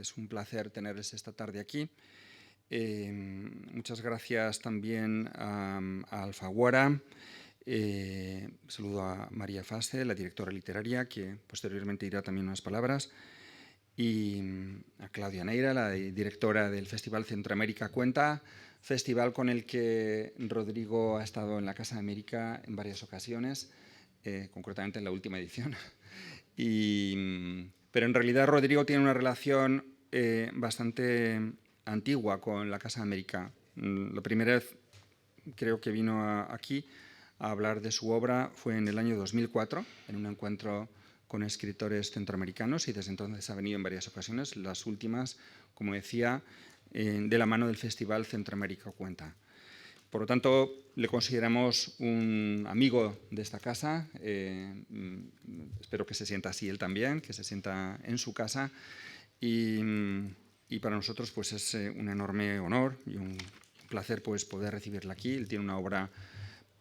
Es un placer tenerles esta tarde aquí. Muchas gracias también a Alfaguara. Saludo a María Fase, la directora literaria, que posteriormente dirá también unas palabras, y a Claudia Neira, la directora del Festival Centroamérica Cuenta, festival con el que Rodrigo ha estado en la Casa de América en varias ocasiones, concretamente en la última edición. Pero en realidad Rodrigo tiene una relación bastante antigua con la Casa de América. La primera vez creo que vino aquí a hablar de su obra fue en el año 2004, en un encuentro con escritores centroamericanos, y desde entonces ha venido en varias ocasiones, las últimas, como decía, de la mano del Festival Centroamérica Cuenta. Por lo tanto, le consideramos un amigo de esta casa. Espero que se sienta así él también, que se sienta en su casa. Y para nosotros pues, es un enorme honor y un placer pues, poder recibirla aquí. Él tiene una obra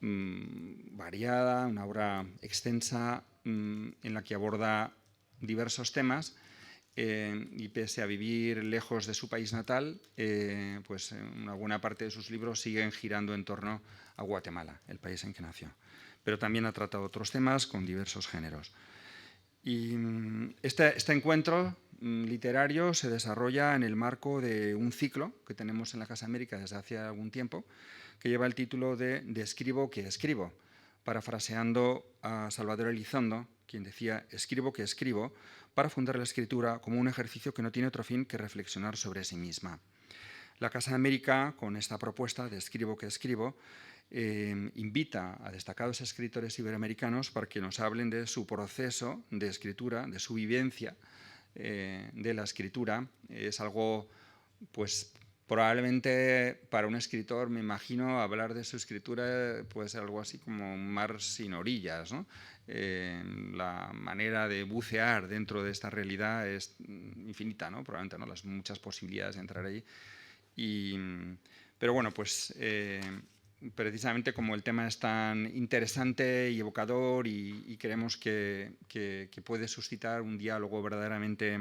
variada, una obra extensa, en la que aborda diversos temas. Y pese a vivir lejos de su país natal, pues una buena parte de sus libros siguen girando en torno a Guatemala, el país en que nació. Pero también ha tratado otros temas con diversos géneros. Y este encuentro literario se desarrolla en el marco de un ciclo que tenemos en la Casa América desde hace algún tiempo, que lleva el título de Escribo que escribo, parafraseando a Salvador Elizondo, quien decía: escribo que escribo, para fundar la escritura como un ejercicio que no tiene otro fin que reflexionar sobre sí misma. La Casa de América, con esta propuesta de Escribo que escribo, invita a destacados escritores iberoamericanos para que nos hablen de su proceso de escritura, de su vivencia de la escritura. Es algo, pues, probablemente para un escritor, me imagino, hablar de su escritura puede ser algo así como un mar sin orillas, ¿no? La manera de bucear dentro de esta realidad es infinita, ¿no? Probablemente, ¿no? Las muchas posibilidades de entrar ahí. Pero bueno, pues precisamente como el tema es tan interesante y evocador y creemos que puede suscitar un diálogo verdaderamente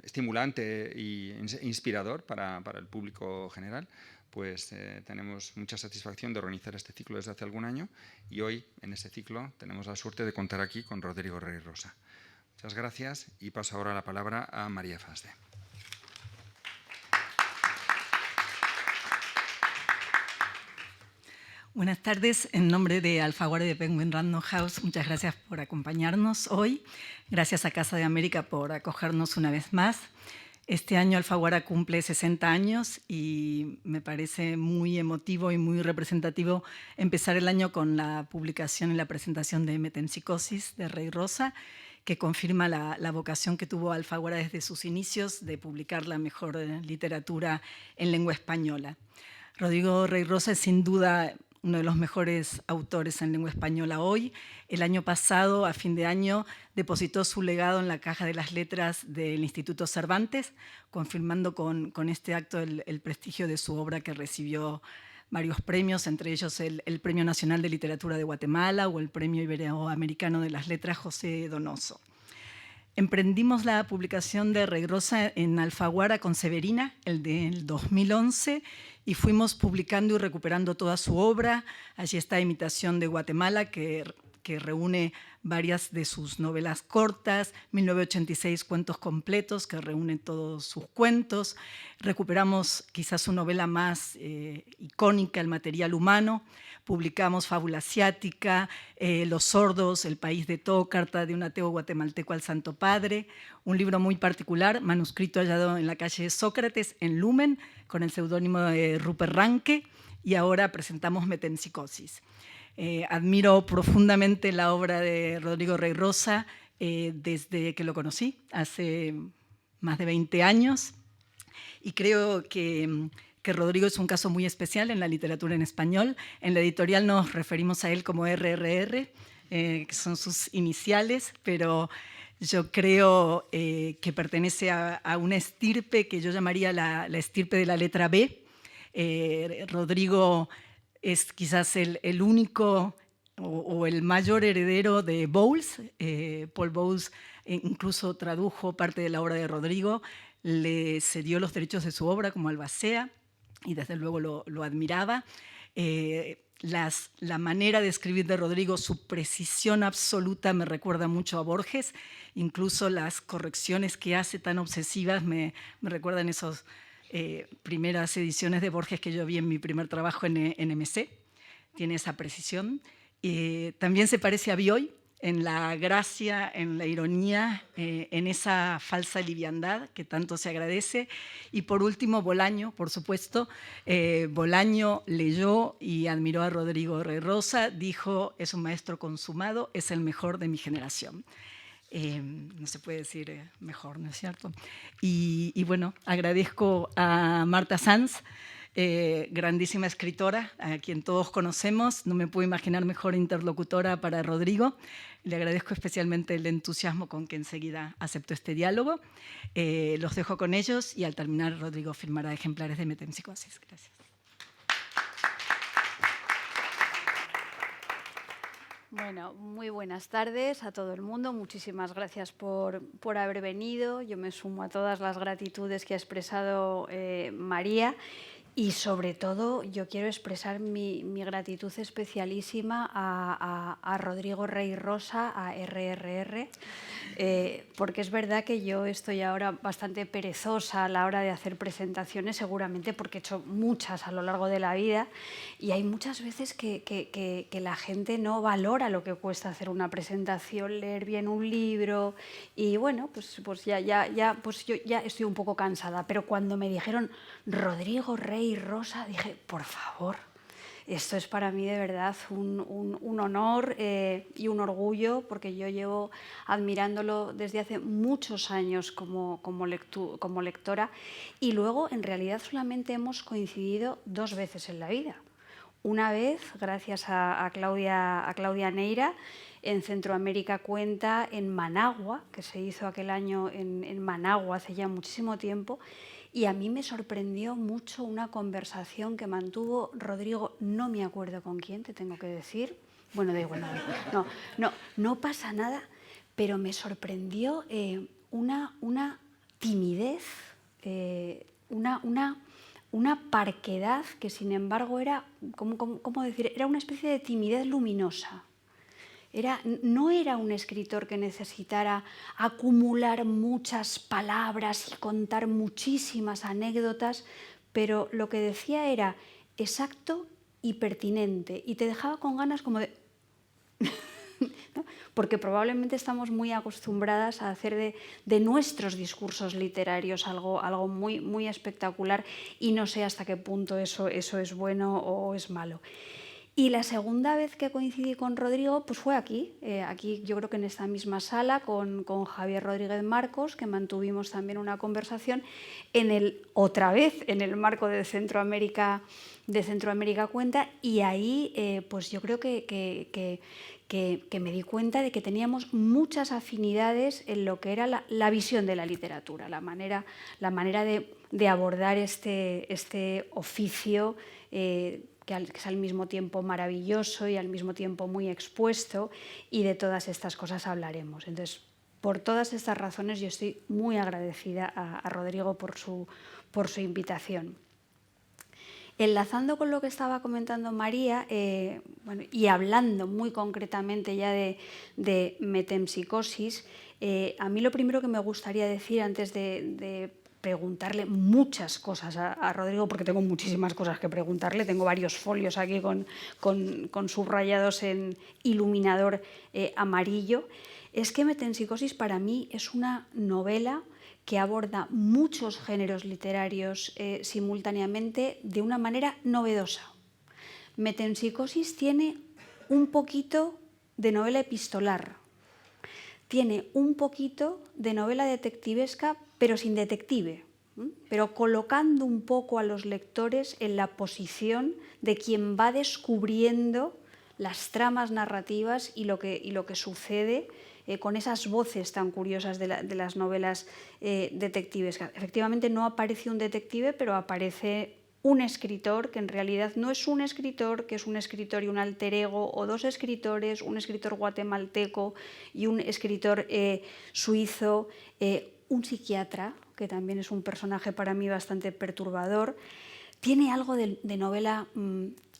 estimulante e inspirador para el público general, pues tenemos mucha satisfacción de organizar este ciclo desde hace algún año, y hoy en ese ciclo tenemos la suerte de contar aquí con Rodrigo Rey Rosa. Muchas gracias y paso ahora la palabra a María Fase. Buenas tardes. En nombre de Alfaguara y de Penguin Random House, muchas gracias por acompañarnos hoy. Gracias a Casa de América por acogernos una vez más. Este año Alfaguara cumple 60 años y me parece muy emotivo y muy representativo empezar el año con la publicación y la presentación de Metempsicosis de Rey Rosa, que confirma la vocación que tuvo Alfaguara desde sus inicios de publicar la mejor literatura en lengua española. Rodrigo Rey Rosa es sin duda uno de los mejores autores en lengua española hoy. El año pasado, a fin de año, depositó su legado en la Caja de las Letras del Instituto Cervantes, confirmando con este acto el prestigio de su obra, que recibió varios premios, entre ellos el Premio Nacional de Literatura de Guatemala o el Premio Iberoamericano de las Letras José Donoso. Emprendimos la publicación de Rey Rosa en Alfaguara con Severina, el del 2011, y fuimos publicando y recuperando toda su obra. Allí está Imitación de Guatemala, que reúne varias de sus novelas cortas, 1986 Cuentos Completos, que reúne todos sus cuentos. Recuperamos quizás su novela más icónica, El Material Humano. Publicamos Fábula Asiática, Los Sordos, El País de todo, Carta de un ateo guatemalteco al Santo Padre, un libro muy particular, manuscrito hallado en la calle Sócrates, en Lumen, con el seudónimo de Rupert Ranke, y ahora presentamos Metempsicosis. Admiro profundamente la obra de Rodrigo Rey Rosa desde que lo conocí, hace más de 20 años, y creo que Rodrigo es un caso muy especial en la literatura en español. En la editorial nos referimos a él como RRR, que son sus iniciales, pero yo creo que pertenece a una estirpe que yo llamaría la estirpe de la letra B. Rodrigo es quizás el único o el mayor heredero de Bowles. Paul Bowles incluso tradujo parte de la obra de Rodrigo, le cedió los derechos de su obra como albacea y desde luego lo admiraba. La manera de escribir de Rodrigo, su precisión absoluta me recuerda mucho a Borges, incluso las correcciones que hace tan obsesivas me recuerdan esas primeras ediciones de Borges que yo vi en mi primer trabajo en MC. Tiene esa precisión. También se parece a Bioy en la gracia, en la ironía, en esa falsa liviandad que tanto se agradece. Y por último, Bolaño, por supuesto. Bolaño leyó y admiró a Rodrigo Rey Rosa, dijo, es un maestro consumado, es el mejor de mi generación. No se puede decir mejor, ¿no es cierto? Y bueno, agradezco a Marta Sanz, grandísima escritora, a quien todos conocemos. No me puedo imaginar mejor interlocutora para Rodrigo. Le agradezco especialmente el entusiasmo con que enseguida aceptó este diálogo. Los dejo con ellos y al terminar Rodrigo firmará ejemplares de Metempsicosis. Gracias. Bueno, muy buenas tardes a todo el mundo. Muchísimas gracias por haber venido. Yo me sumo a todas las gratitudes que ha expresado María. Y sobre todo yo quiero expresar mi gratitud especialísima a Rodrigo Rey Rosa, a RRR, porque es verdad que yo estoy ahora bastante perezosa a la hora de hacer presentaciones, seguramente porque he hecho muchas a lo largo de la vida, y hay muchas veces que la gente no valora lo que cuesta hacer una presentación, leer bien un libro, y bueno, pues yo ya estoy un poco cansada, pero cuando me dijeron Rodrigo Rey Rosa, dije, por favor, esto es para mí de verdad un honor y un orgullo, porque yo llevo admirándolo desde hace muchos años como lectora, y luego en realidad solamente hemos coincidido 2 veces en la vida. Una vez, gracias a Claudia Neira, en Centroamérica Cuenta, en Managua, que se hizo aquel año en Managua hace ya muchísimo tiempo. Y a mí me sorprendió mucho una conversación que mantuvo Rodrigo, no me acuerdo con quién, te tengo que decir. Bueno, da igual, no pasa nada, pero me sorprendió una timidez, una parquedad que sin embargo era, ¿cómo decir? Era una especie de timidez luminosa. No era un escritor que necesitara acumular muchas palabras y contar muchísimas anécdotas, pero lo que decía era exacto y pertinente, y te dejaba con ganas como de... ¿no? Porque probablemente estamos muy acostumbradas a hacer de nuestros discursos literarios algo muy, muy espectacular, y no sé hasta qué punto eso es bueno o es malo. Y la segunda vez que coincidí con Rodrigo pues fue aquí yo creo que en esta misma sala con Javier Rodríguez Marcos, que mantuvimos también una conversación otra vez en el marco de Centroamérica Cuenta, y ahí pues yo creo que me di cuenta de que teníamos muchas afinidades en lo que era la visión de la literatura, la manera de abordar este oficio que es al mismo tiempo maravilloso y al mismo tiempo muy expuesto, y de todas estas cosas hablaremos. Entonces, por todas estas razones yo estoy muy agradecida a Rodrigo por su invitación. Enlazando con lo que estaba comentando María, y hablando muy concretamente ya de metempsicosis, a mí lo primero que me gustaría decir antes de preguntarle muchas cosas a Rodrigo, porque tengo muchísimas cosas que preguntarle, tengo varios folios aquí con subrayados en iluminador amarillo, es que Metempsicosis para mí es una novela que aborda muchos géneros literarios simultáneamente de una manera novedosa. Metempsicosis tiene un poquito de novela epistolar, tiene un poquito de novela detectivesca, pero sin detective, pero colocando un poco a los lectores en la posición de quien va descubriendo las tramas narrativas y lo que sucede con esas voces tan curiosas de las novelas detectivescas. Efectivamente no aparece un detective, pero aparece un escritor que en realidad no es un escritor, que es un escritor y un alter ego, o dos escritores, un escritor guatemalteco y un escritor suizo, un psiquiatra, que también es un personaje para mí bastante perturbador. Tiene algo de novela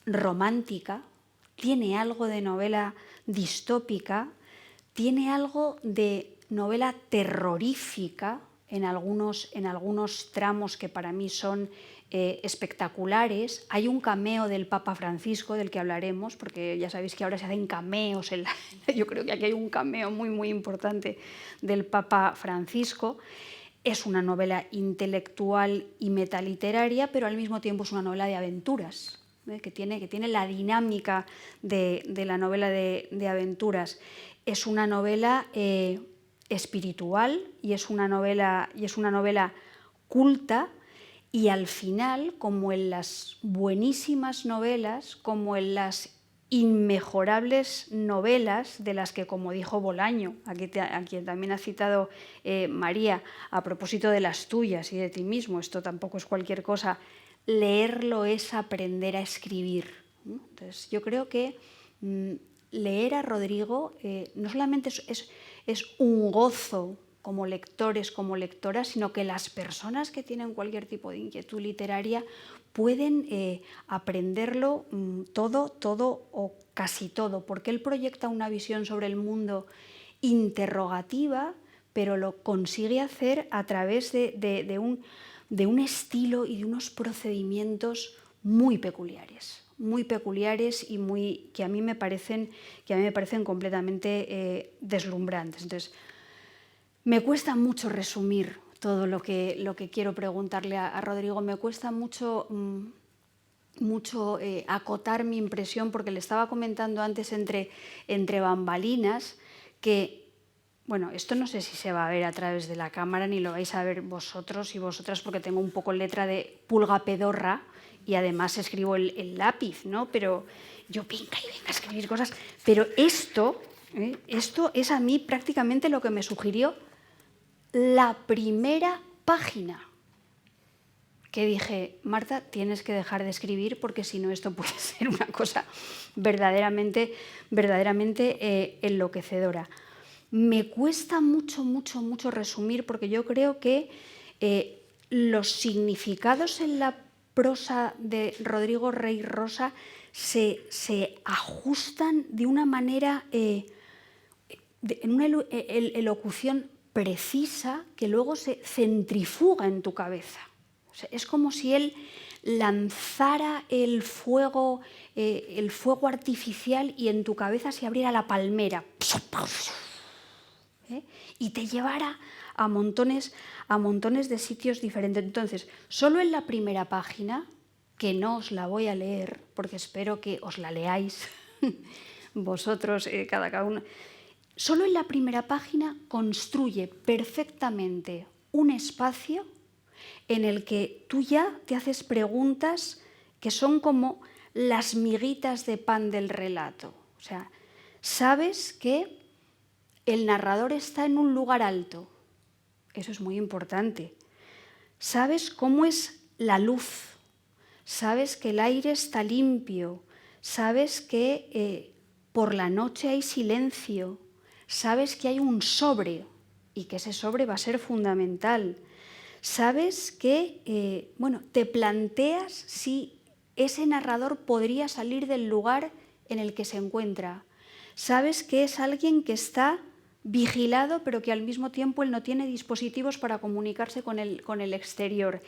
romántica, tiene algo de novela distópica, tiene algo de novela terrorífica en algunos tramos que para mí son espectaculares. Hay un cameo del Papa Francisco, del que hablaremos, porque ya sabéis que ahora se hacen cameos. Yo creo que aquí hay un cameo muy, muy importante del Papa Francisco. Es una novela intelectual y metaliteraria, pero al mismo tiempo es una novela de aventuras, que tiene la dinámica de la novela de aventuras. Es una novela espiritual y es una novela culta, y al final, como en las buenísimas novelas, como en las inmejorables novelas de las que, como dijo Bolaño, a quien también ha citado María, a propósito de las tuyas y de ti mismo, esto tampoco es cualquier cosa, leerlo es aprender a escribir, ¿no? Entonces, yo creo que leer a Rodrigo no solamente es un gozo como lectores, como lectoras, sino que las personas que tienen cualquier tipo de inquietud literaria pueden aprenderlo todo o casi todo, porque él proyecta una visión sobre el mundo interrogativa, pero lo consigue hacer a través de un estilo y de unos procedimientos muy peculiares y que a mí me parecen completamente deslumbrantes. Entonces, me cuesta mucho resumir todo lo que quiero preguntarle a Rodrigo. Me cuesta mucho acotar mi impresión, porque le estaba comentando antes entre bambalinas que, bueno, esto no sé si se va a ver a través de la cámara ni lo vais a ver vosotros y vosotras, porque tengo un poco letra de pulga pedorra y además escribo el lápiz, ¿no? Pero yo venga a escribir cosas. Pero esto es a mí prácticamente lo que me sugirió la primera página, que dije, Marta, tienes que dejar de escribir, porque si no esto puede ser una cosa verdaderamente enloquecedora. Me cuesta mucho resumir, porque yo creo que los significados en la prosa de Rodrigo Rey Rosa se ajustan de una manera, en una elocución precisa, que luego se centrifuga en tu cabeza. O sea, es como si él lanzara el fuego artificial y en tu cabeza se abriera la palmera y te llevara a montones de sitios diferentes. Entonces, solo en la primera página, que no os la voy a leer, porque espero que os la leáis vosotros, cada uno. Solo en la primera página construye perfectamente un espacio en el que tú ya te haces preguntas que son como las miguitas de pan del relato. O sea, sabes que el narrador está en un lugar alto. Eso es muy importante. Sabes cómo es la luz. Sabes que el aire está limpio. Sabes que por la noche hay silencio. Sabes que hay un sobre y que ese sobre va a ser fundamental. Sabes que, te planteas si ese narrador podría salir del lugar en el que se encuentra. Sabes que es alguien que está vigilado, pero que al mismo tiempo él no tiene dispositivos para comunicarse con el exterior.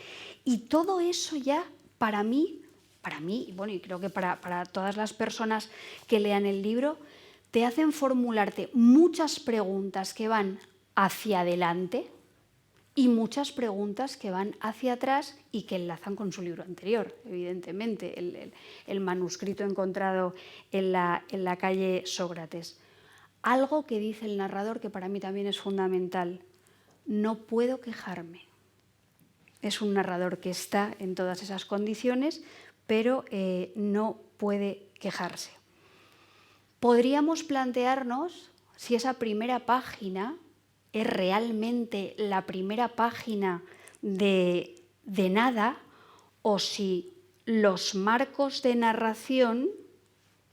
Y todo eso ya, para mí, y creo que para todas las personas que lean el libro, te hacen formularte muchas preguntas que van hacia adelante y muchas preguntas que van hacia atrás y que enlazan con su libro anterior, evidentemente, el manuscrito encontrado en la calle Sócrates. Algo que dice el narrador que para mí también es fundamental: no puedo quejarme. Es un narrador que está en todas esas condiciones, pero no puede quejarse. Podríamos plantearnos si esa primera página es realmente la primera página de nada, o si los marcos de narración,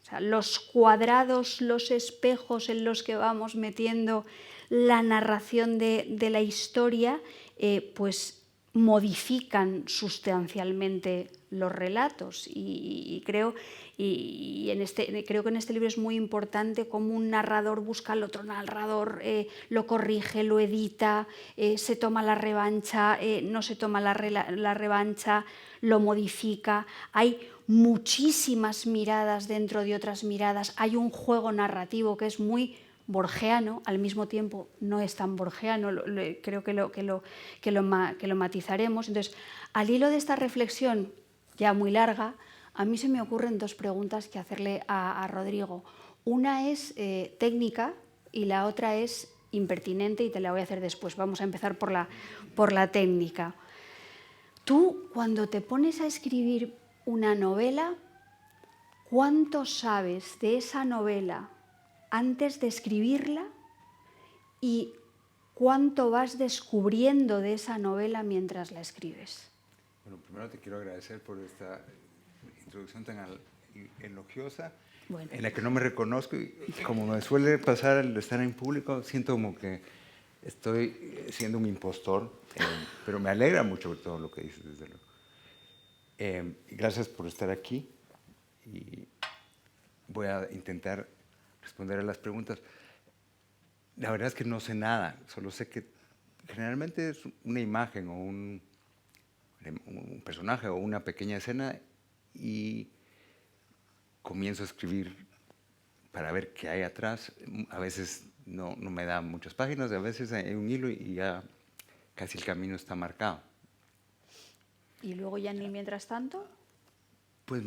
o sea, los cuadrados, los espejos en los que vamos metiendo la narración de la historia, pues modifican sustancialmente los relatos. Y creo que en este libro es muy importante cómo un narrador busca al otro narrador, lo corrige, lo edita, se toma la revancha, no se toma la revancha, lo modifica. Hay muchísimas miradas dentro de otras miradas. Hay un juego narrativo que es muy borgiano, al mismo tiempo no es tan borgiano, creo que lo matizaremos. Entonces, al hilo de esta reflexión ya muy larga, a mí se me ocurren dos preguntas que hacerle a Rodrigo. Una es técnica y la otra es impertinente y te la voy a hacer después. Vamos a empezar por la técnica. Tú, cuando te pones a escribir una novela, ¿cuánto sabes de esa novela antes de escribirla y cuánto vas descubriendo de esa novela mientras la escribes? Bueno, primero te quiero agradecer por esta introducción tan elogiosa, bueno, en la que no me reconozco y como me suele pasar al estar en público, siento como que estoy siendo un impostor, pero me alegra mucho todo lo que dices, desde luego. Gracias por estar aquí y voy a intentar responder a las preguntas. La verdad es que no sé nada, solo sé que generalmente es una imagen o un personaje o una pequeña escena y comienzo a escribir para ver qué hay atrás. A veces no me da muchas páginas, a veces hay un hilo y ya casi el camino está marcado. ¿Y luego ya ni mientras tanto? Pues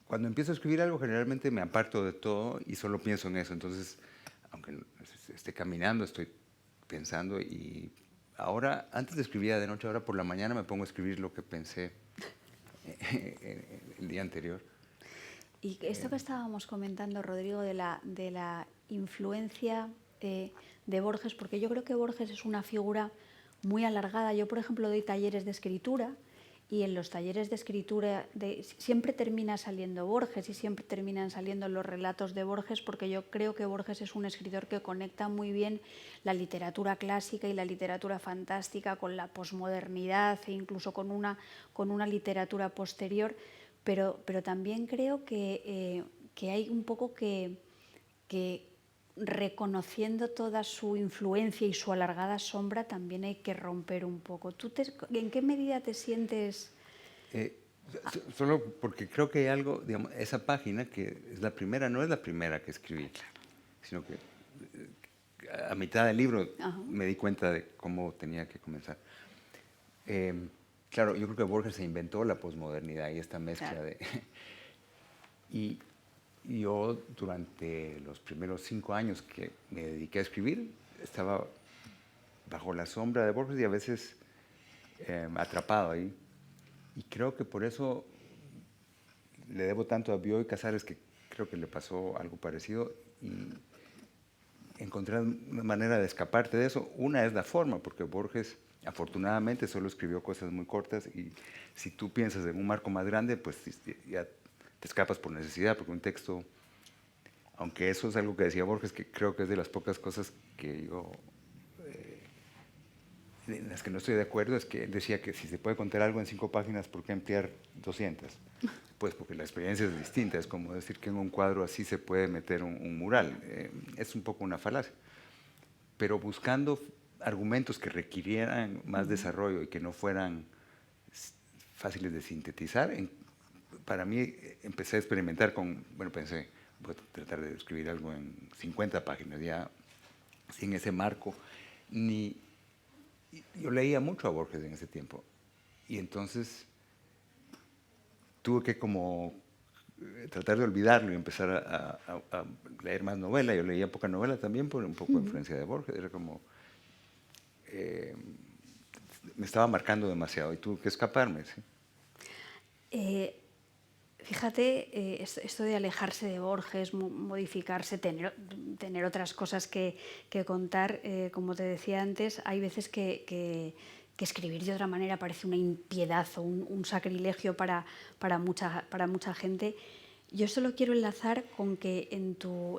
cuando empiezo a escribir algo generalmente me aparto de todo y solo pienso en eso. Entonces, aunque esté caminando, estoy pensando y ahora, antes de escribir de noche, ahora por la mañana me pongo a escribir lo que pensé el día anterior. Y esto que estábamos comentando, Rodrigo, de la influencia de Borges, porque yo creo que Borges es una figura muy alargada. Yo, por ejemplo, doy talleres de escritura y en los talleres de escritura siempre termina saliendo Borges y siempre terminan saliendo los relatos de Borges, porque yo creo que Borges es un escritor que conecta muy bien la literatura clásica y la literatura fantástica con la posmodernidad e incluso con una literatura posterior, pero también creo que hay un poco que reconociendo toda su influencia y su alargada sombra, también hay que romper un poco. ¿Tú en qué medida te sientes...? Solo porque creo que hay algo, digamos, esa página que es la primera, no es la primera que escribí, sino que a mitad del libro me di cuenta de cómo tenía que comenzar. Claro, yo creo que Borges se inventó la posmodernidad y esta mezcla de... Y yo durante los primeros 5 años que me dediqué a escribir, estaba bajo la sombra de Borges y a veces atrapado ahí. Y creo que por eso le debo tanto a Bioy Casares, que creo que le pasó algo parecido, y encontrar una manera de escaparte de eso. Una es la forma, porque Borges afortunadamente solo escribió cosas muy cortas y si tú piensas en un marco más grande, pues ya te escapas por necesidad, porque un texto, aunque eso es algo que decía Borges, que creo que es de las pocas cosas que yo, en las que no estoy de acuerdo, es que él decía que si se puede contar algo en 5 páginas, ¿por qué emplear 200? Pues porque la experiencia es distinta, es como decir que en un cuadro así se puede meter un mural, es un poco una falacia, pero buscando argumentos que requirieran más desarrollo y que no fueran fáciles de sintetizar, para mí empecé a experimentar con, bueno, pensé, voy a tratar de escribir algo en 50 páginas, ya sin ese marco. Yo leía mucho a Borges en ese tiempo y entonces tuve que como tratar de olvidarlo y empezar a leer más novela. Yo leía poca novela también por un poco de influencia de Borges, era como... me estaba marcando demasiado y tuve que escaparme, ¿sí? Fíjate, esto de alejarse de Borges, modificarse, tener otras cosas que contar, como te decía antes, hay veces que que escribir de otra manera parece una impiedad o un sacrilegio para mucha gente. Yo solo quiero enlazar con que en tu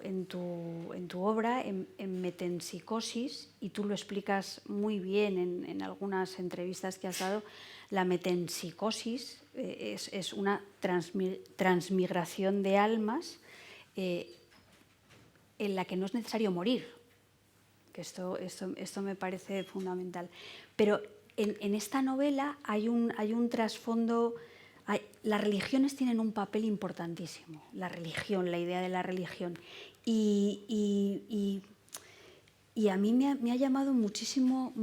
obra, en Metempsicosis, y tú lo explicas muy bien en algunas entrevistas que has dado, la metempsicosis es una transmigración de almas en la que no es necesario morir. Que esto me parece fundamental. Pero en esta novela hay un trasfondo. Las religiones tienen un papel importantísimo. La religión, la idea de la religión. Y a mí me ha llamado muchísimo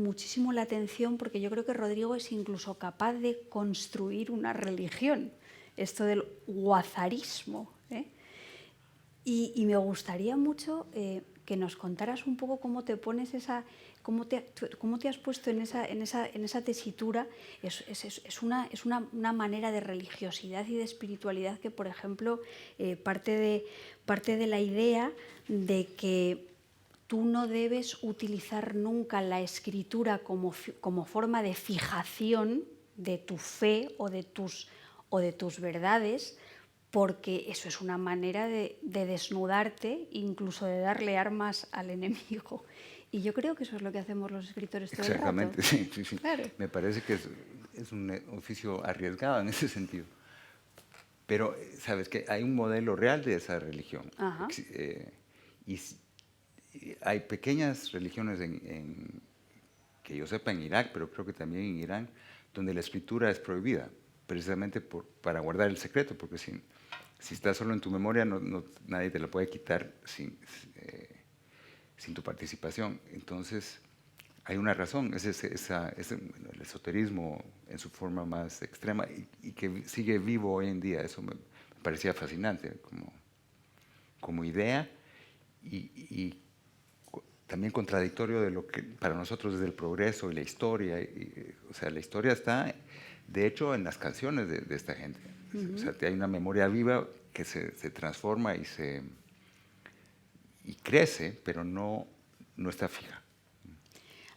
la atención, porque yo creo que Rodrigo es incluso capaz de construir una religión. Esto del guazarismo, ¿eh? Y me gustaría mucho que nos contaras un poco cómo te pones cómo te has puesto en esa tesitura. Es una manera de religiosidad y de espiritualidad que, por ejemplo, parte de la idea de que tú no debes utilizar nunca la escritura como forma de fijación de tu fe o de tus verdades, porque eso es una manera de desnudarte, incluso de darle armas al enemigo. Y yo creo que eso es lo que hacemos los escritores todo el rato. Exactamente, sí. Claro. Me parece que es un oficio arriesgado en ese sentido. Pero, ¿sabes qué? Hay un modelo real de esa religión. Ajá. Y hay pequeñas religiones que yo sepa en Irak, pero creo que también en Irán, donde la escritura es prohibida, precisamente para guardar el secreto, porque si está solo en tu memoria, nadie te la puede quitar sin tu participación. Entonces, hay una razón, es el esoterismo en su forma más extrema y que sigue vivo hoy en día. Eso me parecía fascinante como idea y también contradictorio de lo que para nosotros es el progreso y la historia. O sea, la historia está, de hecho, en las canciones de esta gente. O sea, hay una memoria viva que se transforma y crece, pero no está fija.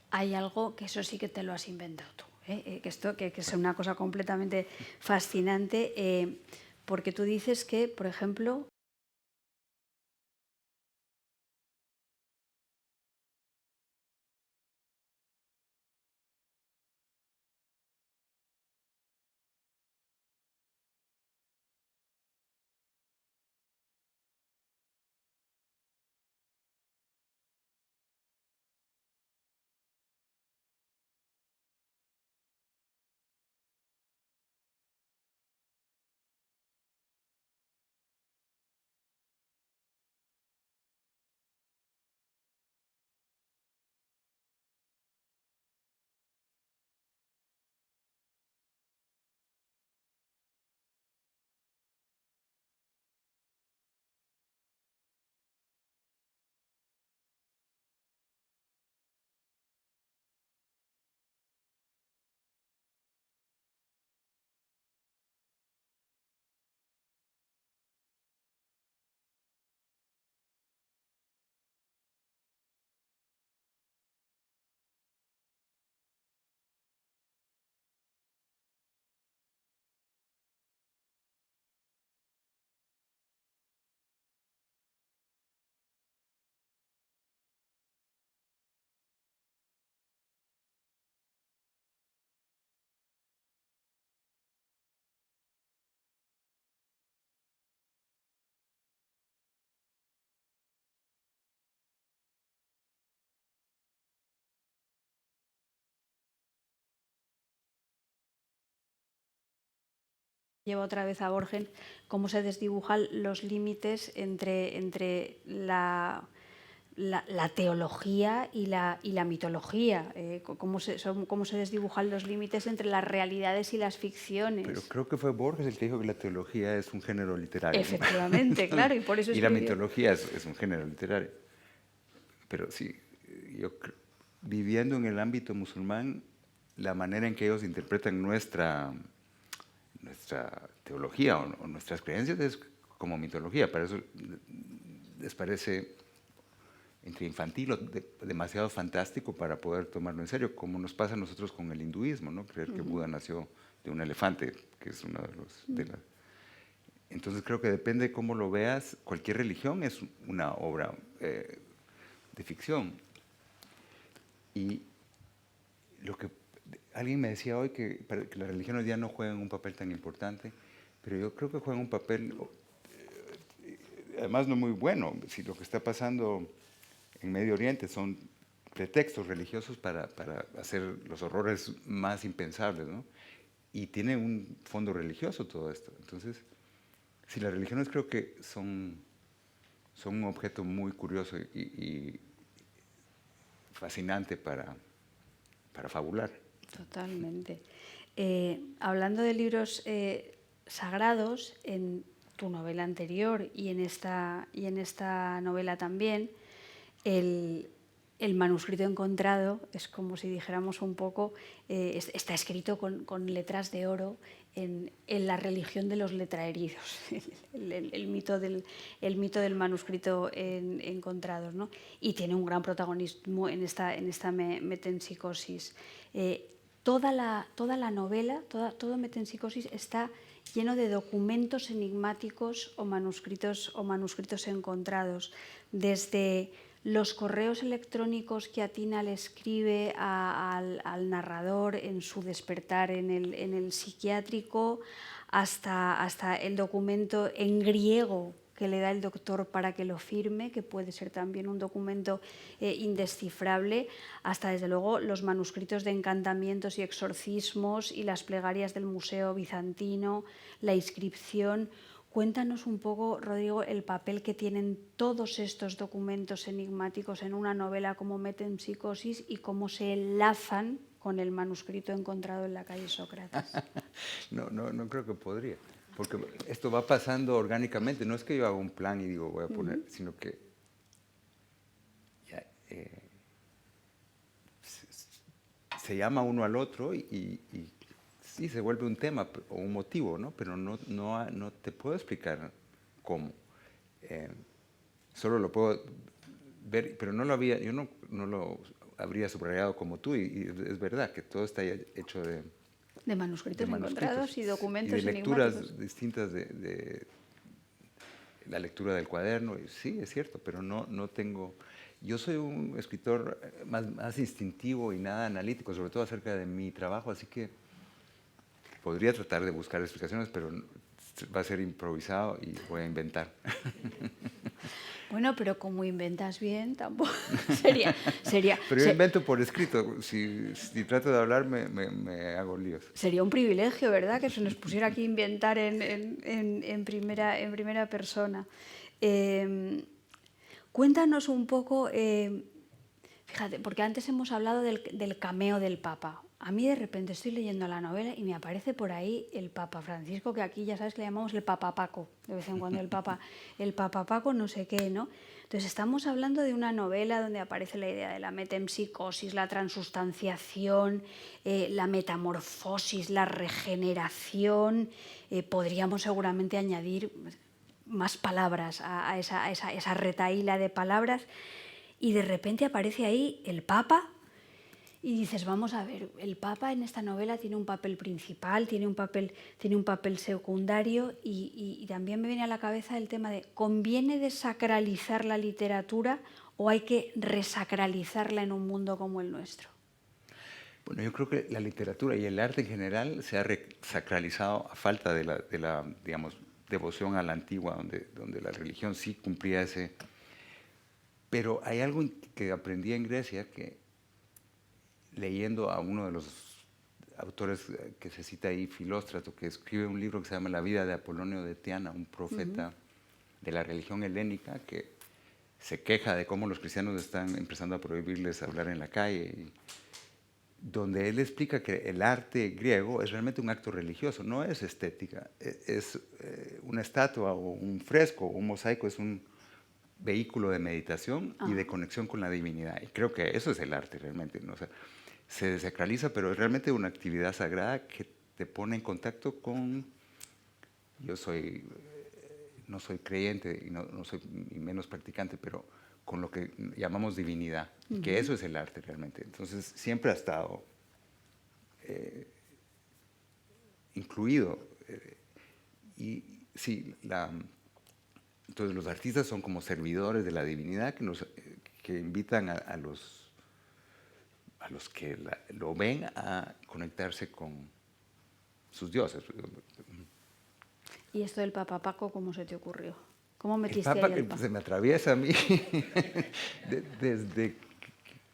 Hay algo que eso sí que te lo has inventado tú, que es una cosa completamente fascinante, porque tú dices que, por ejemplo, lleva otra vez a Borges, cómo se desdibujan los límites entre la teología y la mitología, cómo se desdibujan los límites entre las realidades y las ficciones. Pero creo que fue Borges el que dijo que la teología es un género literario. Efectivamente, ¿no? Claro, y por eso y la mitología es un género literario. Pero sí, viviendo en el ámbito musulmán, la manera en que ellos interpretan nuestra teología o nuestras creencias es como mitología. Para eso les parece entre infantil o demasiado fantástico para poder tomarlo en serio, como nos pasa a nosotros con el hinduismo, ¿no? Creer que Buda nació de un elefante, que es uno de los... Entonces creo que depende de cómo lo veas. Cualquier religión es una obra de ficción. Y lo que alguien me decía hoy que las religiones ya no juegan un papel tan importante, pero yo creo que juegan un papel, además no muy bueno. Si lo que está pasando en Medio Oriente son pretextos religiosos para hacer los horrores más impensables, ¿no? Y tiene un fondo religioso todo esto. Entonces, sí, las religiones creo que son un objeto muy curioso y fascinante para fabular. Totalmente. Hablando de libros sagrados, en tu novela anterior y en esta novela también, el manuscrito encontrado es como si dijéramos un poco, está escrito con letras de oro en la religión de los letraheridos, el mito del manuscrito encontrado, ¿no? Y tiene un gran protagonismo en esta metempsicosis. Toda la novela, todo Metempsicosis está lleno de documentos enigmáticos o manuscritos encontrados, desde los correos electrónicos que Atina le escribe al narrador en su despertar en el psiquiátrico, hasta el documento en griego que le da el doctor para que lo firme, que puede ser también un documento indescifrable, hasta desde luego los manuscritos de encantamientos y exorcismos y las plegarias del Museo Bizantino, la inscripción. Cuéntanos un poco, Rodrigo, el papel que tienen todos estos documentos enigmáticos en una novela como Metempsicosis y cómo se enlazan con el manuscrito encontrado en la calle Sócrates. No creo que podría, porque esto va pasando orgánicamente. No es que yo haga un plan y digo voy a poner, sino que ya, se llama uno al otro y sí, se vuelve un tema o un motivo, ¿no? Pero no te puedo explicar cómo. Solo lo puedo ver, pero yo no lo habría subrayado como tú, y es verdad que todo está hecho de manuscritos encontrados y documentos y de lecturas enigmáticos distintas de la lectura del cuaderno. Y sí, es cierto, pero no tengo... Yo soy un escritor más instintivo y nada analítico, sobre todo acerca de mi trabajo, así que podría tratar de buscar explicaciones, pero va a ser improvisado y voy a inventar. Bueno, pero como inventas bien, tampoco sería... Pero yo invento por escrito. Si trato de hablar, me hago líos. Sería un privilegio, ¿verdad?, que se nos pusiera aquí a inventar en primera persona. Cuéntanos un poco... fíjate, porque antes hemos hablado del cameo del Papa. A mí de repente estoy leyendo la novela y me aparece por ahí el Papa Francisco, que aquí ya sabes que le llamamos el Papa Paco, de vez en cuando el Papa Paco no sé qué, ¿no? Entonces estamos hablando de una novela donde aparece la idea de la metempsicosis, la transustanciación, la metamorfosis, la regeneración. Podríamos seguramente añadir más palabras a esa retahíla de palabras. Y de repente aparece ahí el Papa y dices, vamos a ver, el Papa en esta novela tiene un papel principal, tiene un papel secundario y también me viene a la cabeza el tema de ¿conviene desacralizar la literatura o hay que resacralizarla en un mundo como el nuestro? Bueno, yo creo que la literatura y el arte en general se ha resacralizado a falta de la digamos, devoción a la antigua, donde la religión sí cumplía ese... Pero hay algo que aprendí en Grecia, que leyendo a uno de los autores que se cita ahí, Filóstrato, que escribe un libro que se llama La vida de Apolonio de Tiana, un profeta de la religión helénica que se queja de cómo los cristianos están empezando a prohibirles hablar en la calle, donde él explica que el arte griego es realmente un acto religioso, no es estética, es una estatua o un fresco o un mosaico, es un vehículo de meditación y de conexión con la divinidad. Y creo que eso es el arte realmente, ¿no? O sea, se desacraliza, pero es realmente una actividad sagrada que te pone en contacto con... Yo no soy creyente y no soy ni menos practicante, pero con lo que llamamos divinidad, que eso es el arte realmente. Entonces siempre ha estado incluido. Y sí, entonces los artistas son como servidores de la divinidad que invitan a los que lo ven a conectarse con sus dioses. ¿Y esto del Papa Paco cómo se te ocurrió? ¿Cómo metiste El Papa ahí el que Papa? se me atraviesa a mí desde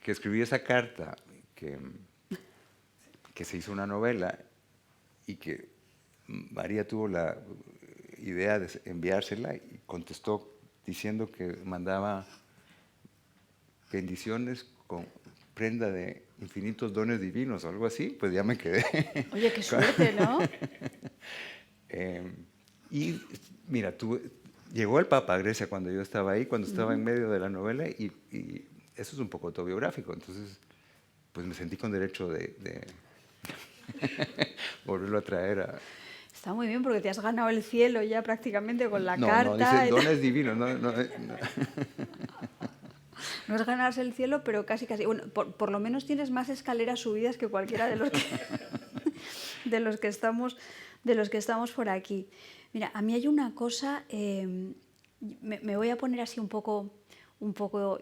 que escribí esa carta, que se hizo una novela y que María tuvo la idea de enviársela y contestó diciendo que mandaba bendiciones con prenda de infinitos dones divinos o algo así, pues ya me quedé. Oye, qué suerte, ¿no? Y mira, llegó el Papa a Grecia cuando yo estaba ahí, cuando estaba en medio de la novela, y eso es un poco autobiográfico, entonces pues me sentí con derecho de volverlo a traer a... Está muy bien porque te has ganado el cielo ya prácticamente con la No, carta. no, dice dones divinos, no. No es ganarse el cielo, pero casi. Bueno, por lo menos tienes más escaleras subidas que cualquiera de los que, de los que estamos por aquí. Mira, a mí hay una cosa, me voy a poner así un poco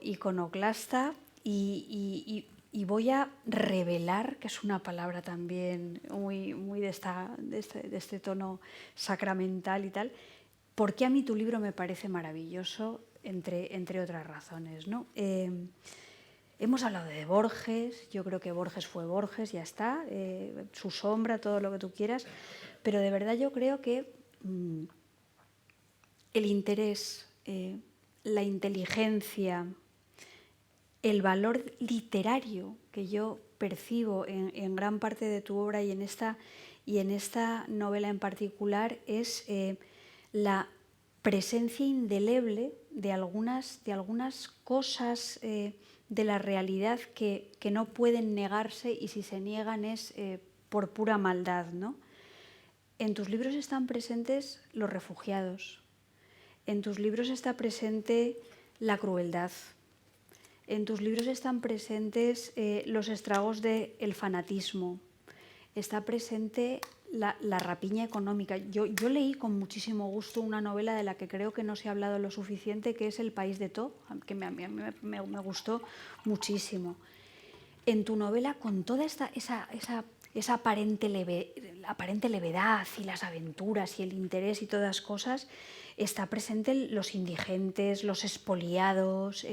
iconoclasta y voy a revelar, que es una palabra también muy de este tono sacramental y tal, por qué a mí tu libro me parece maravilloso, entre otras razones, ¿no? Hemos hablado de Borges, yo creo que Borges fue Borges, ya está, su sombra, todo lo que tú quieras, pero de verdad yo creo que el interés, la inteligencia, el valor literario que yo percibo en gran parte de tu obra y en esta novela en particular es la presencia indeleble de algunas cosas de la realidad que no pueden negarse, y si se niegan es por pura maldad, ¿no? En tus libros están presentes los refugiados, en tus libros está presente la crueldad, en tus libros están presentes los estragos del fanatismo, está presente la rapiña económica. Yo leí con muchísimo gusto una novela de la que creo que no se ha hablado lo suficiente, que es El país de To, que me gustó muchísimo. En tu novela, con toda esa aparente levedad y las aventuras y el interés y todas cosas, está presente los indigentes, los expoliados,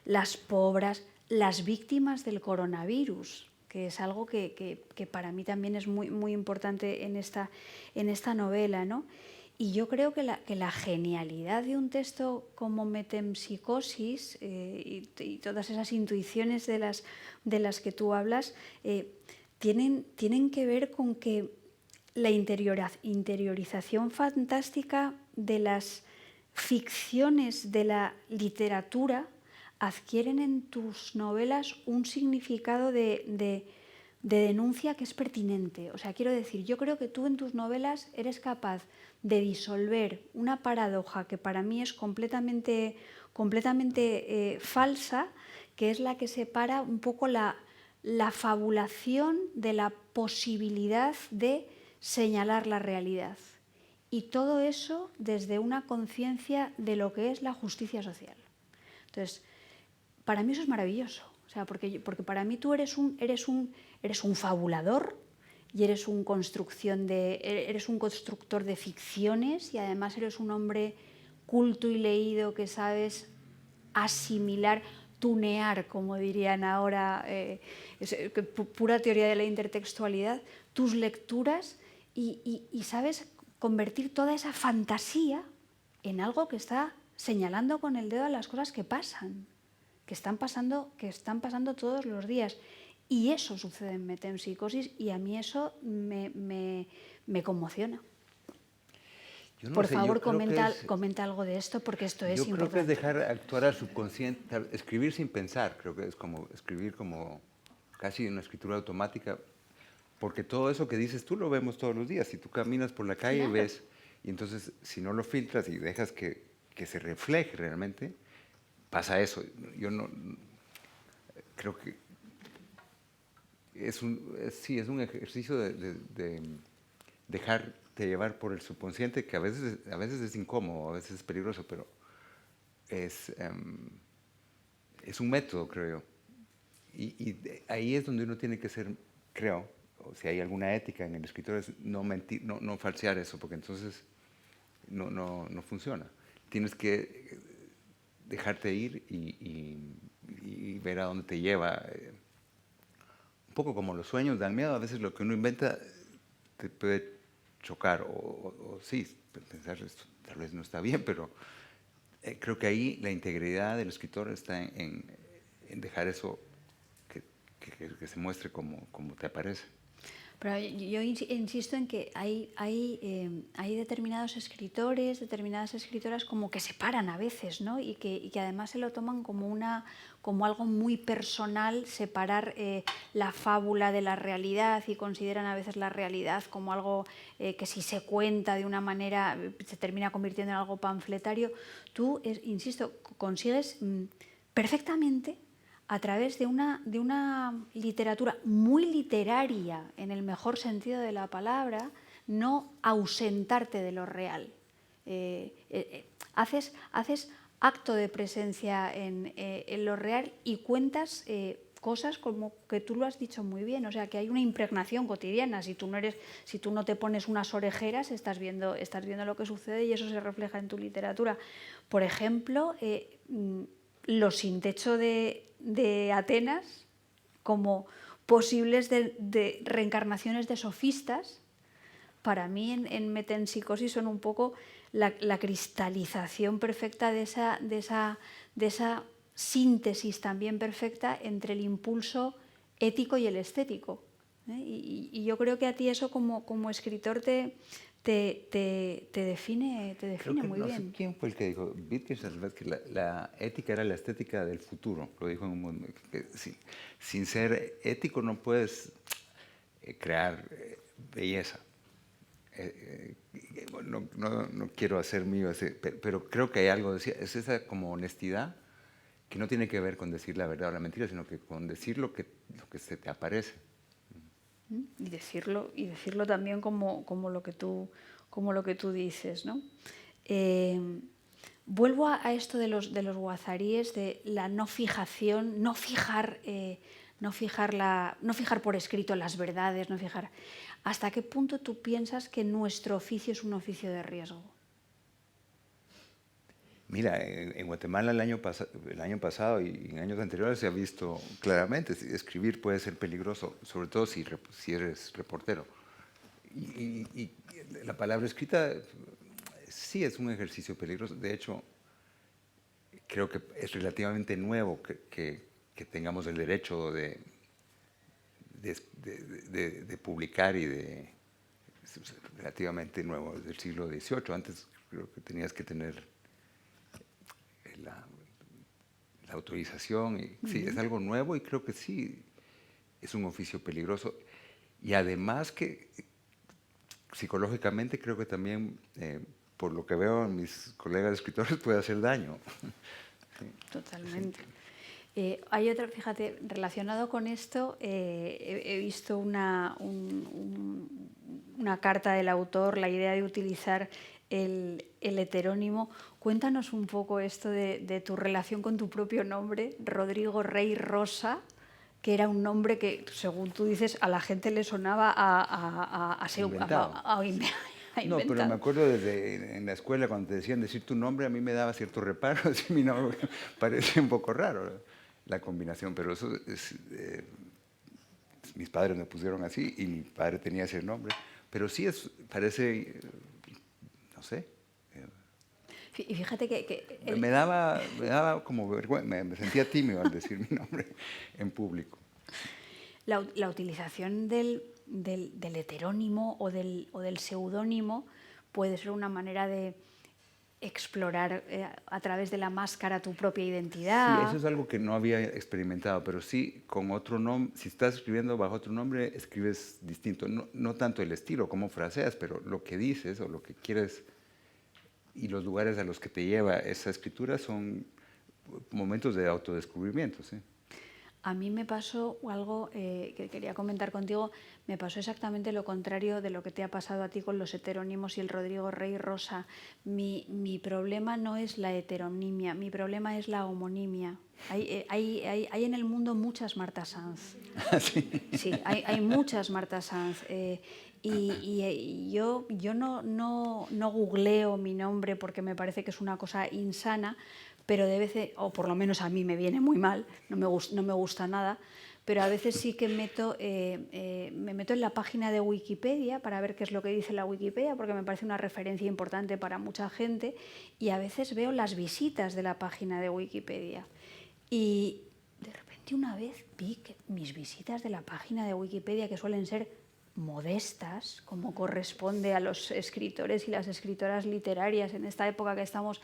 las pobres, las víctimas del coronavirus, que es algo que para mí también es muy importante en esta novela, ¿no? Y yo creo que la genialidad de un texto como Metempsicosis y todas esas intuiciones de las que tú hablas tienen que ver con que la interiorización fantástica de las ficciones de la literatura adquieren en tus novelas un significado de denuncia que es pertinente. O sea, quiero decir, yo creo que tú en tus novelas eres capaz de disolver una paradoja que para mí es completamente falsa, que es la que separa un poco la fabulación de la posibilidad de señalar la realidad. Y todo eso desde una conciencia de lo que es la justicia social. Entonces, para mí eso es maravilloso, o sea, porque para mí tú eres un fabulador y eres un constructor de ficciones, y además eres un hombre culto y leído que sabes asimilar, tunear, como dirían ahora, pura teoría de la intertextualidad, tus lecturas y sabes convertir toda esa fantasía en algo que está señalando con el dedo a las cosas que pasan, que están pasando todos los días. Y eso sucede en Metempsicosis, y a mí eso me conmociona. Por favor, comenta algo de esto, porque esto es importante. Yo creo que es dejar actuar al subconsciente, escribir sin pensar. Creo que es como escribir como casi una escritura automática, porque todo eso que dices tú lo vemos todos los días. Si tú caminas por la calle, claro, ves, y entonces si no lo filtras y dejas que se refleje realmente, pasa eso. Yo no creo que es un ejercicio de dejarte llevar por el subconsciente, que a veces es incómodo, a veces es peligroso, pero es un método, creo yo. Y ahí es donde uno tiene que ser, creo, o si hay alguna ética en el escritor, es no mentir, no falsear eso, porque entonces no funciona. Tienes que dejarte ir y ver a dónde te lleva. Un poco como los sueños dan miedo, a veces lo que uno inventa te puede chocar, o sí, pensar esto tal vez no está bien, pero creo que ahí la integridad del escritor está en dejar eso que se muestre como te aparece. Pero yo insisto en que hay determinados escritores, determinadas escritoras como que se paran a veces, ¿no? Y que además se lo toman como algo muy personal, separar la fábula de la realidad, y consideran a veces la realidad como algo que si se cuenta de una manera se termina convirtiendo en algo panfletario. Tú, insisto, consigues perfectamente, a través de una literatura muy literaria, en el mejor sentido de la palabra, no ausentarte de lo real. Haces acto de presencia en lo real y cuentas cosas como que tú lo has dicho muy bien, o sea, que hay una impregnación cotidiana. Si tú no te pones unas orejeras, estás viendo lo que sucede, y eso se refleja en tu literatura. Por ejemplo, Los sin techo de Atenas, como posibles de reencarnaciones de sofistas, para mí en Metempsicosis son un poco la cristalización perfecta de esa síntesis también perfecta entre el impulso ético y el estético. Y yo creo que a ti eso como escritor te define muy No bien. sé quién fue el que dijo, Wittgenstein, que la ética era la estética del futuro. Lo dijo en un momento. Sin ser ético no puedes crear belleza. No quiero hacer mío ese, pero creo que hay algo, es esa como honestidad que no tiene que ver con decir la verdad o la mentira, sino que con decir lo que se te aparece. Y decirlo también como lo que tú dices, ¿no? Vuelvo a esto de los guazaríes, de la no fijación, no fijar por escrito las verdades, no fijar. ¿Hasta qué punto tú piensas que nuestro oficio es un oficio de riesgo? Mira, en Guatemala el año pasado y en años anteriores se ha visto claramente, escribir puede ser peligroso, sobre todo si eres reportero. Y la palabra escrita sí es un ejercicio peligroso. De hecho, creo que es relativamente nuevo que tengamos el derecho de publicar es relativamente nuevo, es del siglo XVIII. Antes creo que tenías que tener la autorización. Sí, es algo nuevo y creo que sí es un oficio peligroso. Y además que psicológicamente creo que también, por lo que veo en mis colegas escritores, puede hacer daño. Sí. Totalmente. Hay otra, fíjate, relacionado con esto, he visto una carta del autor, la idea de utilizar el heterónimo. Cuéntanos un poco esto de tu relación con tu propio nombre, Rodrigo Rey Rosa, que era un nombre que, según tú dices, a la gente le sonaba a ser Inventado. No, pero me acuerdo en la escuela cuando te decían decir tu nombre, a mí me daba cierto reparo. Decir mi nombre parece un poco raro la combinación, pero eso mis padres me pusieron así y mi padre tenía ese nombre. Pero sí parece, no sé. Y fíjate que Me daba como vergüenza, me sentía tímido al decir mi nombre en público. la utilización del heterónimo o del seudónimo puede ser una manera de explorar a través de la máscara tu propia identidad. Sí, eso es algo que no había experimentado, pero sí con otro nombre. Si estás escribiendo bajo otro nombre, escribes distinto. No tanto el estilo, como fraseas, pero lo que dices o lo que quieres y los lugares a los que te lleva esa escritura son momentos de autodescubrimiento, sí. A mí me pasó algo que quería comentar contigo, me pasó exactamente lo contrario de lo que te ha pasado a ti con los heterónimos y el Rodrigo Rey Rosa. Mi problema no es la heteronimia, mi problema es la homonimia. Hay en el mundo muchas Marta Sanz. Sí. Sí, hay muchas Marta Sanz. Y yo no googleo mi nombre porque me parece que es una cosa insana, pero de veces, o por lo menos a mí me viene muy mal, no me gusta nada, pero a veces sí que me meto en la página de Wikipedia para ver qué es lo que dice la Wikipedia, porque me parece una referencia importante para mucha gente, y a veces veo las visitas de la página de Wikipedia. Y de repente una vez vi que mis visitas de la página de Wikipedia, que suelen ser modestas, como corresponde a los escritores y las escritoras literarias en esta época que estamos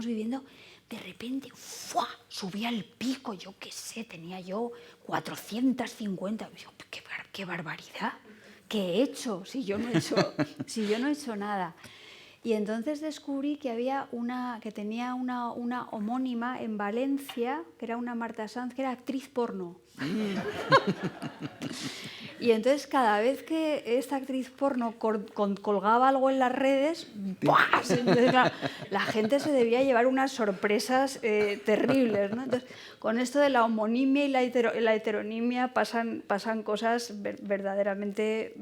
viviendo, de repente ¡fua!, subí al pico, yo qué sé, tenía yo 450. ¡Qué barbaridad! ¿Qué he hecho? Si yo no he hecho nada. Y entonces descubrí que tenía una homónima en Valencia, que era una Marta Sanz, que era actriz porno. Y entonces cada vez que esta actriz porno colgaba algo en las redes, ¡buah! Entonces, claro, la gente se debía llevar unas sorpresas terribles, ¿no? Entonces, con esto de la homonimia y la heteronimia pasan cosas verdaderamente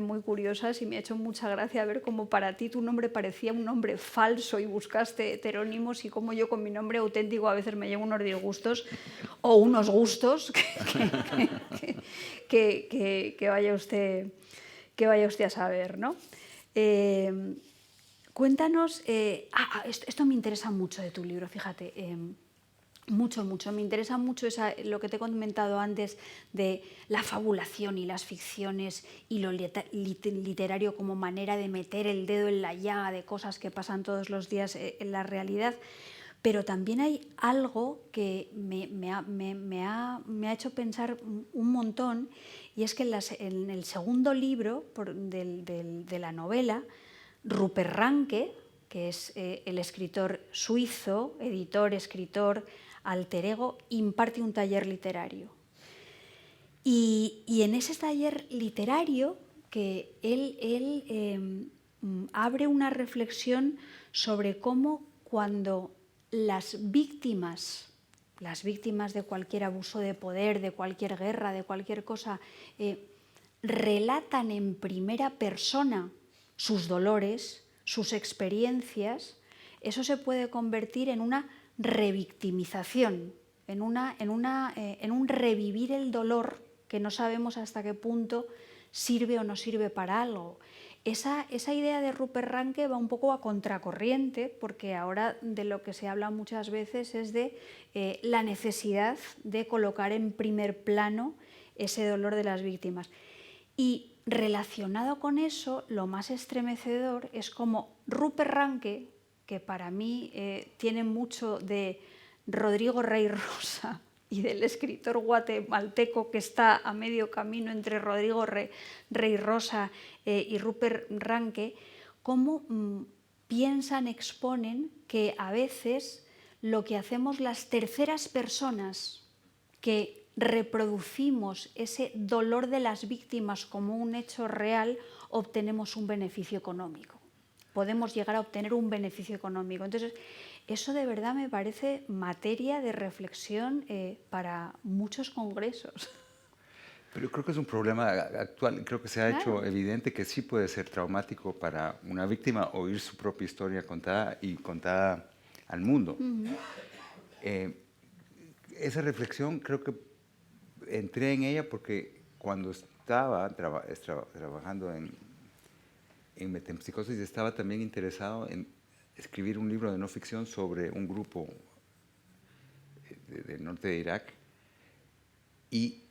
muy curiosas, y me ha hecho mucha gracia ver cómo para ti tu nombre parecía un nombre falso y buscaste heterónimos, y cómo yo con mi nombre auténtico a veces me llevo unos disgustos o unos gustos que vaya usted a saber, ¿no? Cuéntanos, esto me interesa mucho de tu libro, fíjate, mucho, me interesa mucho lo que te he comentado antes de la fabulación y las ficciones y lo literario como manera de meter el dedo en la llaga de cosas que pasan todos los días en la realidad. Pero también hay algo que me ha hecho pensar un montón, y es que en el segundo libro de la novela, Rupert Ranke, que es el escritor suizo, editor, escritor, alter ego, imparte un taller literario. Y en ese taller literario que él abre una reflexión sobre cómo cuando las víctimas de cualquier abuso de poder, de cualquier guerra, de cualquier cosa, relatan en primera persona sus dolores, sus experiencias, eso se puede convertir en una revictimización, en un revivir el dolor que no sabemos hasta qué punto sirve o no sirve para algo. Esa idea de Rupert Ranke va un poco a contracorriente, porque ahora de lo que se habla muchas veces es de la necesidad de colocar en primer plano ese dolor de las víctimas. Y relacionado con eso, lo más estremecedor es como Rupert Ranke, que para mí tiene mucho de Rodrigo Rey Rosa y del escritor guatemalteco que está a medio camino entre Rodrigo Rey Rosa y Rupert Ranke, cómo piensan, exponen que a veces lo que hacemos las terceras personas que reproducimos ese dolor de las víctimas como un hecho real, obtenemos un beneficio económico. Podemos llegar a obtener un beneficio económico. Entonces, eso de verdad me parece materia de reflexión para muchos congresos. Pero creo que es un problema actual. Creo que se ha hecho evidente que sí puede ser traumático para una víctima oír su propia historia contada y contada al mundo. Esa reflexión creo que entré en ella porque cuando estaba trabajando en metempsicosis estaba también interesado en escribir un libro de no ficción sobre un grupo del norte de Irak, y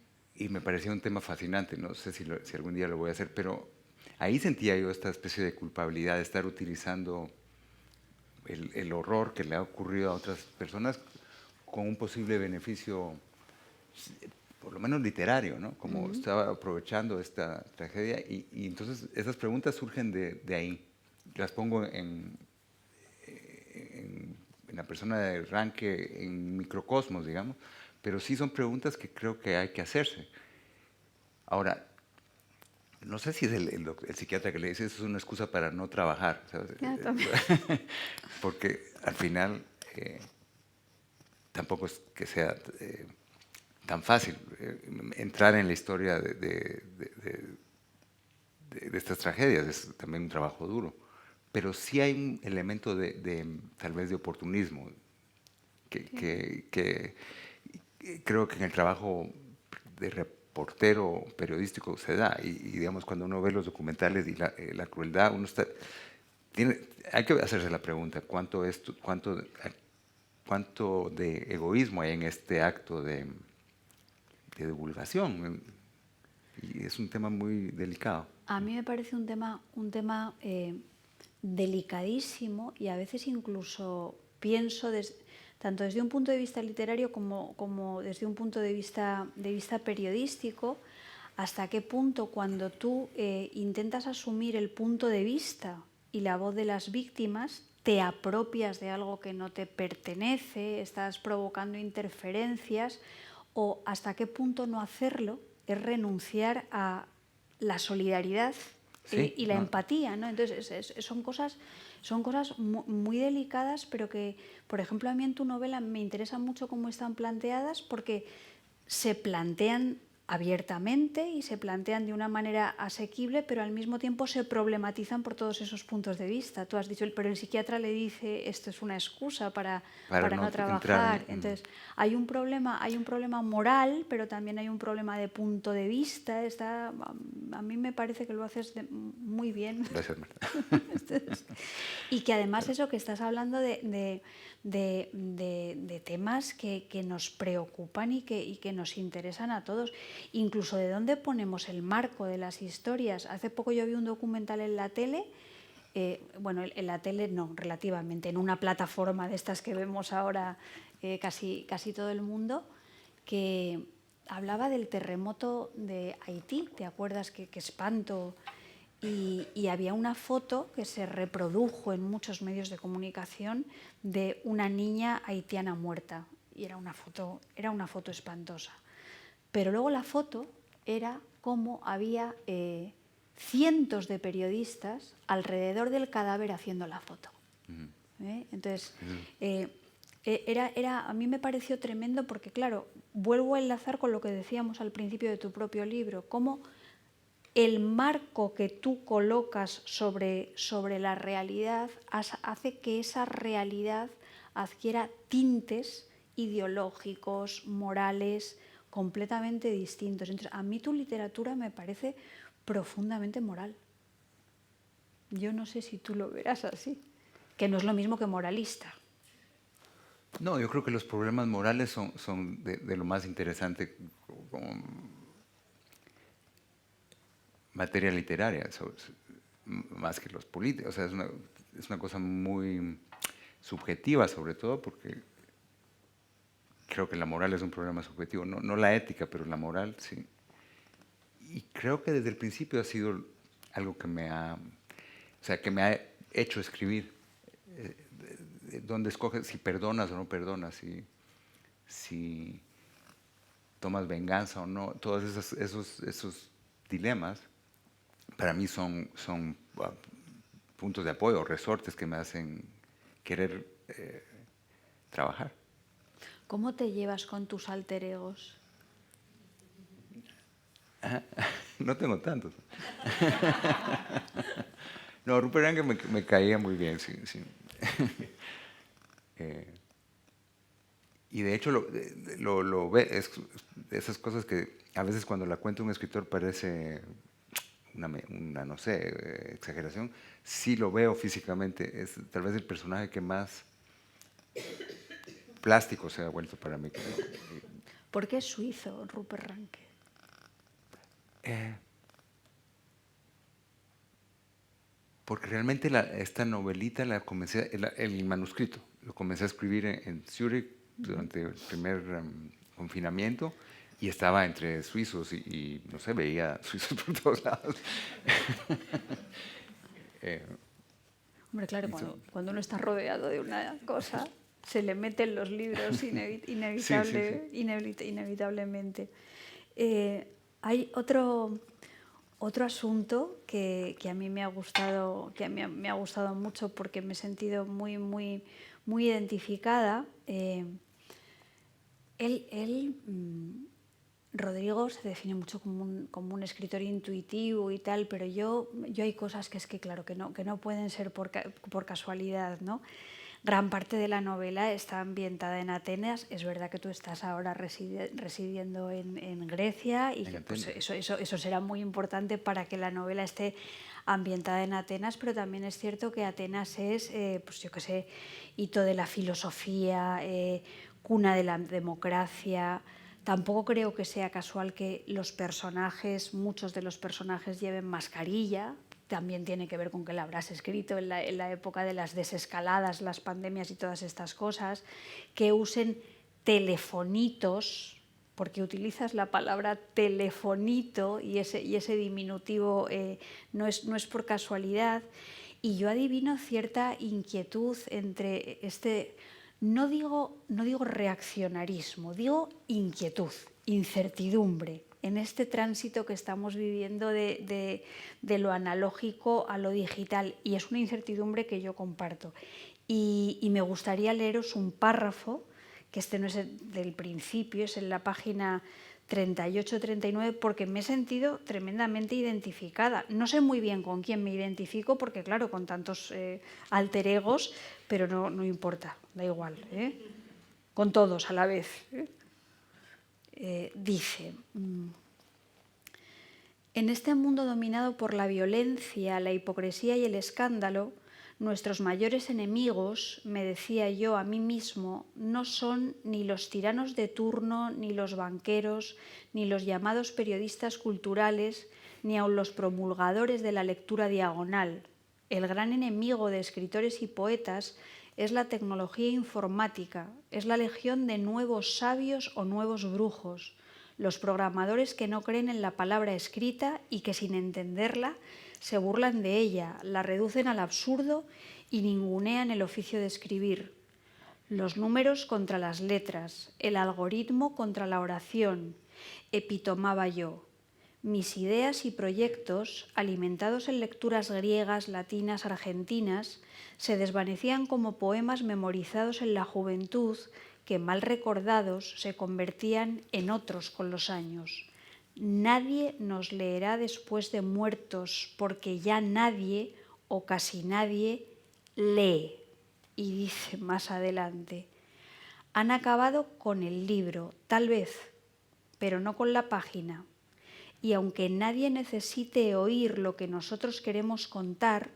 me parecía un tema fascinante. No sé si algún día lo voy a hacer, pero ahí sentía yo esta especie de culpabilidad de estar utilizando el horror que le ha ocurrido a otras personas con un posible beneficio, por lo menos literario, ¿no? Como estaba aprovechando esta tragedia, y entonces esas preguntas surgen de ahí. Las pongo en en la persona de Ranke en microcosmos, digamos, pero sí son preguntas que creo que hay que hacerse. Ahora, no sé si es el psiquiatra que le dice eso es una excusa para no trabajar, ¿sabes? Porque al final tampoco es que sea tan fácil entrar en la historia de estas tragedias, es también un trabajo duro. Pero sí hay un elemento tal vez de oportunismo que creo que en el trabajo de reportero periodístico se da. Y digamos, cuando uno ve los documentales y la crueldad, uno hay que hacerse la pregunta, ¿cuánto de egoísmo hay en este acto de divulgación? Y es un tema muy delicado. A mí me parece un tema delicadísimo, y a veces incluso pienso tanto desde un punto de vista literario como desde un punto de vista periodístico, hasta qué punto cuando tú intentas asumir el punto de vista y la voz de las víctimas, te apropias de algo que no te pertenece, estás provocando interferencias, o hasta qué punto no hacerlo es renunciar a la solidaridad y la empatía, ¿no? Entonces son cosas muy delicadas, pero que, por ejemplo, a mí en tu novela me interesa mucho cómo están planteadas, porque se plantean abiertamente y se plantean de una manera asequible, pero al mismo tiempo se problematizan por todos esos puntos de vista. Tú has dicho, pero el psiquiatra le dice, esto es una excusa para no trabajar. Entonces, hay un problema moral, pero también hay un problema de punto de vista. A mí me parece que lo haces muy bien. Gracias, Marta. Y que además eso que estás hablando de temas que nos preocupan y que nos interesan a todos. Incluso de dónde ponemos el marco de las historias. Hace poco yo vi un documental en la tele, bueno, en la tele no, relativamente, en una plataforma de estas que vemos ahora casi todo el mundo, que hablaba del terremoto de Haití. ¿Te acuerdas? Qué espanto. Y había una foto que se reprodujo en muchos medios de comunicación de una niña haitiana muerta. Y era una foto espantosa. Pero luego la foto era como había cientos de periodistas alrededor del cadáver haciendo la foto. Entonces, a mí me pareció tremendo porque, claro, vuelvo a enlazar con lo que decíamos al principio de tu propio libro, cómo el marco que tú colocas sobre la realidad hace que esa realidad adquiera tintes ideológicos, morales, completamente distintos. Entonces, a mí tu literatura me parece profundamente moral. Yo no sé si tú lo verás así, que no es lo mismo que moralista. No, yo creo que los problemas morales son de lo más interesante como materia literaria, más que los políticos. O sea, es una cosa muy subjetiva, sobre todo, porque creo que la moral es un problema subjetivo. No la ética, pero la moral, sí. Y creo que desde el principio ha sido algo que me ha hecho escribir. ¿Dónde escoges? Si perdonas o no perdonas, si tomas venganza o no. Todos esos dilemas para mí son puntos de apoyo, resortes que me hacen querer trabajar. ¿Cómo te llevas con tus alter egos? No tengo tantos. No, Rupert Ranke me caía muy bien, sí. Y de hecho lo ve, esas cosas que a veces cuando la cuenta un escritor parece una no sé, exageración, sí lo veo físicamente. Es tal vez el personaje que más plástico se ha vuelto para mí. ¿Por qué es suizo, Rupert Ranke? Porque realmente esta novelita la comencé, el manuscrito, lo comencé a escribir en Zúrich durante el primer confinamiento, y estaba entre suizos y no sé, veía suizos por todos lados. Hombre, claro, cuando uno está rodeado de una cosa... se le meten los libros inevitablemente. Hay otro asunto que a mí me ha gustado, mucho porque me he sentido muy identificada. Rodrigo se define mucho como un escritor intuitivo y tal, pero yo hay cosas que claro, que no pueden ser por casualidad, ¿no? Gran parte de la novela está ambientada en Atenas. Es verdad que tú estás ahora residiendo en Grecia y que, pues, eso será muy importante para que la novela esté ambientada en Atenas, pero también es cierto que Atenas es, pues yo qué sé, hito de la filosofía, cuna de la democracia. Tampoco creo que sea casual que muchos de los personajes lleven mascarilla. También tiene que ver con que la habrás escrito en la época de las desescaladas, las pandemias y todas estas cosas, que usen telefonitos, porque utilizas la palabra telefonito y ese diminutivo no es por casualidad. Y yo adivino cierta inquietud entre no digo reaccionarismo, digo inquietud, incertidumbre, en este tránsito que estamos viviendo de lo analógico a lo digital, y es una incertidumbre que yo comparto. Y me gustaría leeros un párrafo, que no es del principio, es en la página 38-39, porque me he sentido tremendamente identificada. No sé muy bien con quién me identifico, porque claro, con tantos alter egos, pero no importa, da igual, con todos a la vez. Dice: en este mundo dominado por la violencia, la hipocresía y el escándalo, nuestros mayores enemigos, me decía yo a mí mismo, no son ni los tiranos de turno, ni los banqueros, ni los llamados periodistas culturales, ni aun los promulgadores de la lectura diagonal. El gran enemigo de escritores y poetas es la tecnología informática, es la legión de nuevos sabios o nuevos brujos, los programadores que no creen en la palabra escrita y que sin entenderla se burlan de ella, la reducen al absurdo y ningunean el oficio de escribir. Los números contra las letras, el algoritmo contra la oración, epitomaba yo. Mis ideas y proyectos, alimentados en lecturas griegas, latinas, argentinas, se desvanecían como poemas memorizados en la juventud que, mal recordados, se convertían en otros con los años. Nadie nos leerá después de muertos, porque ya nadie o casi nadie lee. Y dice más adelante: han acabado con el libro, tal vez, pero no con la página. Y aunque nadie necesite oír lo que nosotros queremos contar,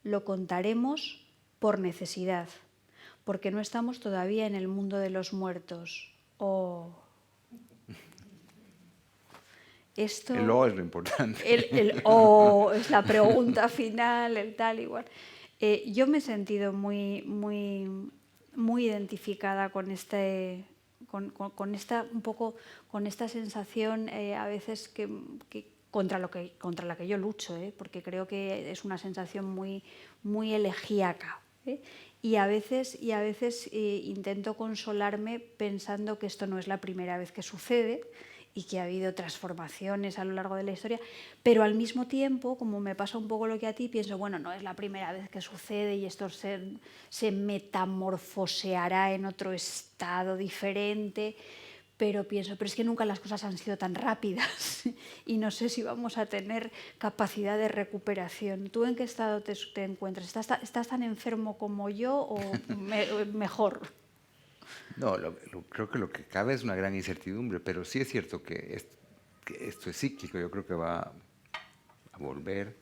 lo contaremos por necesidad, porque no estamos todavía en el mundo de los muertos. Oh. Esto, el O es lo importante. El O es la pregunta final, el tal igual. Yo me he sentido muy identificada con esta sensación a veces que contra la que yo lucho, porque creo que es una sensación muy elegíaca. Y a veces intento consolarme pensando que esto no es la primera vez que sucede y que ha habido transformaciones a lo largo de la historia, pero al mismo tiempo, como me pasa un poco lo que a ti, pienso, bueno, no es la primera vez que sucede y esto se metamorfoseará en otro estado diferente, pero pienso, pero es que nunca las cosas han sido tan rápidas y no sé si vamos a tener capacidad de recuperación. ¿Tú en qué estado te encuentras? ¿Estás tan enfermo como yo o mejor? No, creo que lo que cabe es una gran incertidumbre, pero sí es cierto que esto es cíclico, yo creo que va a volver.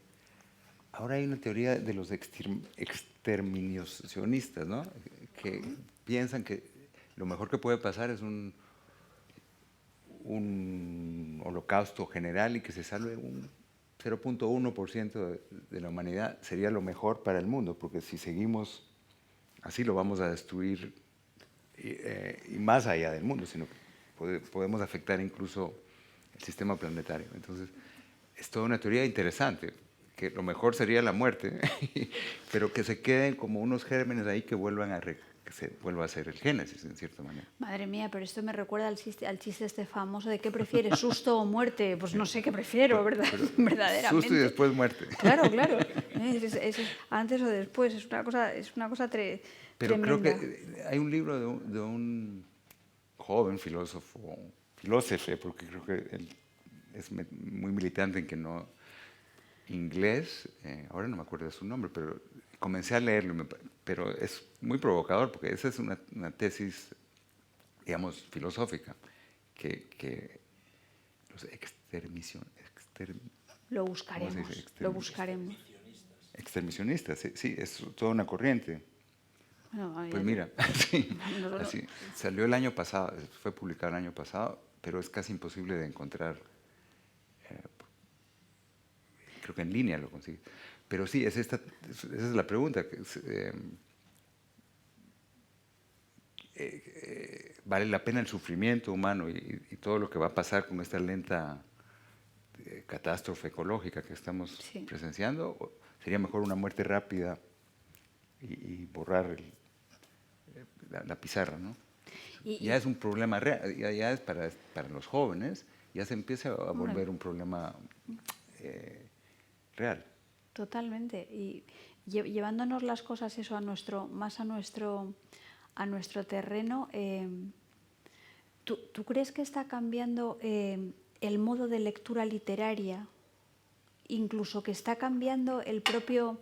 Ahora hay una teoría de los exterminacionistas, ¿no? Que piensan que lo mejor que puede pasar es un holocausto general y que se salve un 0.1% de la humanidad sería lo mejor para el mundo, porque si seguimos así lo vamos a destruir y más allá del mundo, sino que podemos afectar incluso el sistema planetario. Entonces, es toda una teoría interesante, que lo mejor sería la muerte, pero que se queden como unos gérmenes ahí que vuelvan a que se vuelva a ser el Génesis, en cierta manera. Madre mía, pero esto me recuerda al chiste este famoso de ¿qué prefieres, susto o muerte? Pues no sé qué prefiero, ¿verdad? Verdaderamente. Susto y después muerte. Claro, claro. Antes o después, es una cosa Pero tremenda. creo que hay un libro de un joven filósofo, porque creo que él es muy militante en que no inglés, ahora no me acuerdo de su nombre, pero comencé a leerlo, pero es muy provocador porque esa es una tesis, digamos, filosófica, que los Lo buscaremos, ¿cómo se dice? lo buscaremos. Extermisionistas, sí, es toda una corriente. Bueno, Pues mira, sí, No. así, salió el año pasado, fue publicado el año pasado, pero es casi imposible de encontrar. Creo que en línea lo consigues. Pero sí, esa es la pregunta. ¿Vale la pena el sufrimiento humano y todo lo que va a pasar con esta lenta catástrofe ecológica que estamos presenciando? ¿O sería mejor una muerte rápida y borrar la pizarra, ¿no? Ya es un problema real, ya es para los jóvenes, ya se empieza a volver un problema real. Totalmente. Y llevándonos las cosas eso más a nuestro terreno, ¿tú crees que está cambiando el modo de lectura literaria? Incluso que está cambiando el propio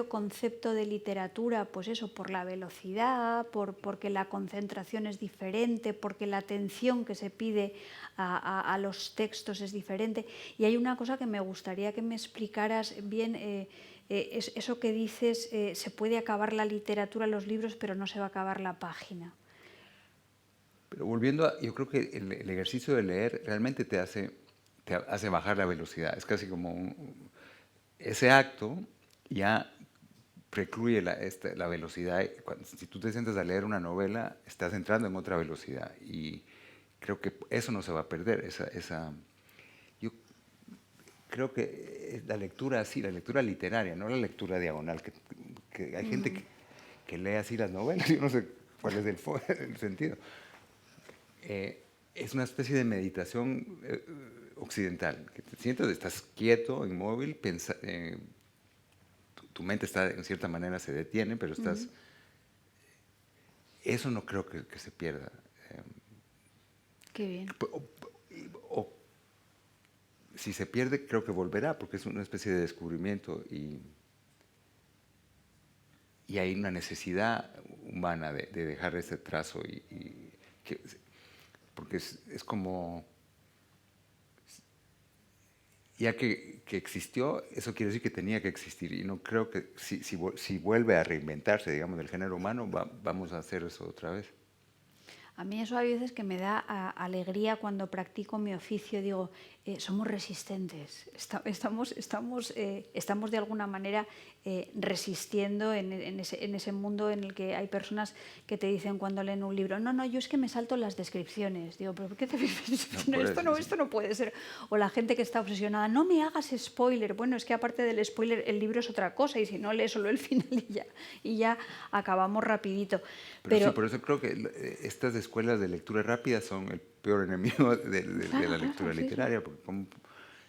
concepto de literatura, pues eso, por la velocidad, porque la concentración es diferente, porque la atención que se pide a los textos es diferente. Y hay una cosa que me gustaría que me explicaras bien, eso que dices, se puede acabar la literatura, los libros, pero no se va a acabar la página. Pero volviendo yo creo que el ejercicio de leer realmente te hace bajar la velocidad. Es casi como ese acto ya precluye la velocidad. Si tú te sientas a leer una novela, estás entrando en otra velocidad. Y creo que eso no se va a perder. Yo creo que la lectura así, la lectura literaria, no la lectura diagonal, que hay gente que lee así las novelas, yo no sé cuál es el sentido. Es una especie de meditación occidental, que te sientas, estás quieto, inmóvil, tu mente está, en cierta manera se detiene, pero estás... Eso no creo que se pierda. Qué bien. O si se pierde, creo que volverá, porque es una especie de descubrimiento y hay una necesidad humana de dejar ese trazo porque es como... Ya que existió, eso quiere decir que tenía que existir. Y no creo que si vuelve a reinventarse, digamos, del género humano, vamos a hacer eso otra vez. A mí eso hay veces que me da alegría cuando practico mi oficio. Digo, somos resistentes, estamos de alguna manera resistiendo en ese mundo en el que hay personas que te dicen cuando leen un libro, no, yo es que me salto las descripciones. Digo, ¿pero por qué te esto no puede ser? O la gente que está obsesionada, no me hagas spoiler. Bueno, es que aparte del spoiler, el libro es otra cosa y si no, lees solo el final y ya acabamos rapidito. Pero sí, por eso creo que estas escuelas de lectura rápida son el peor enemigo de la lectura literaria, porque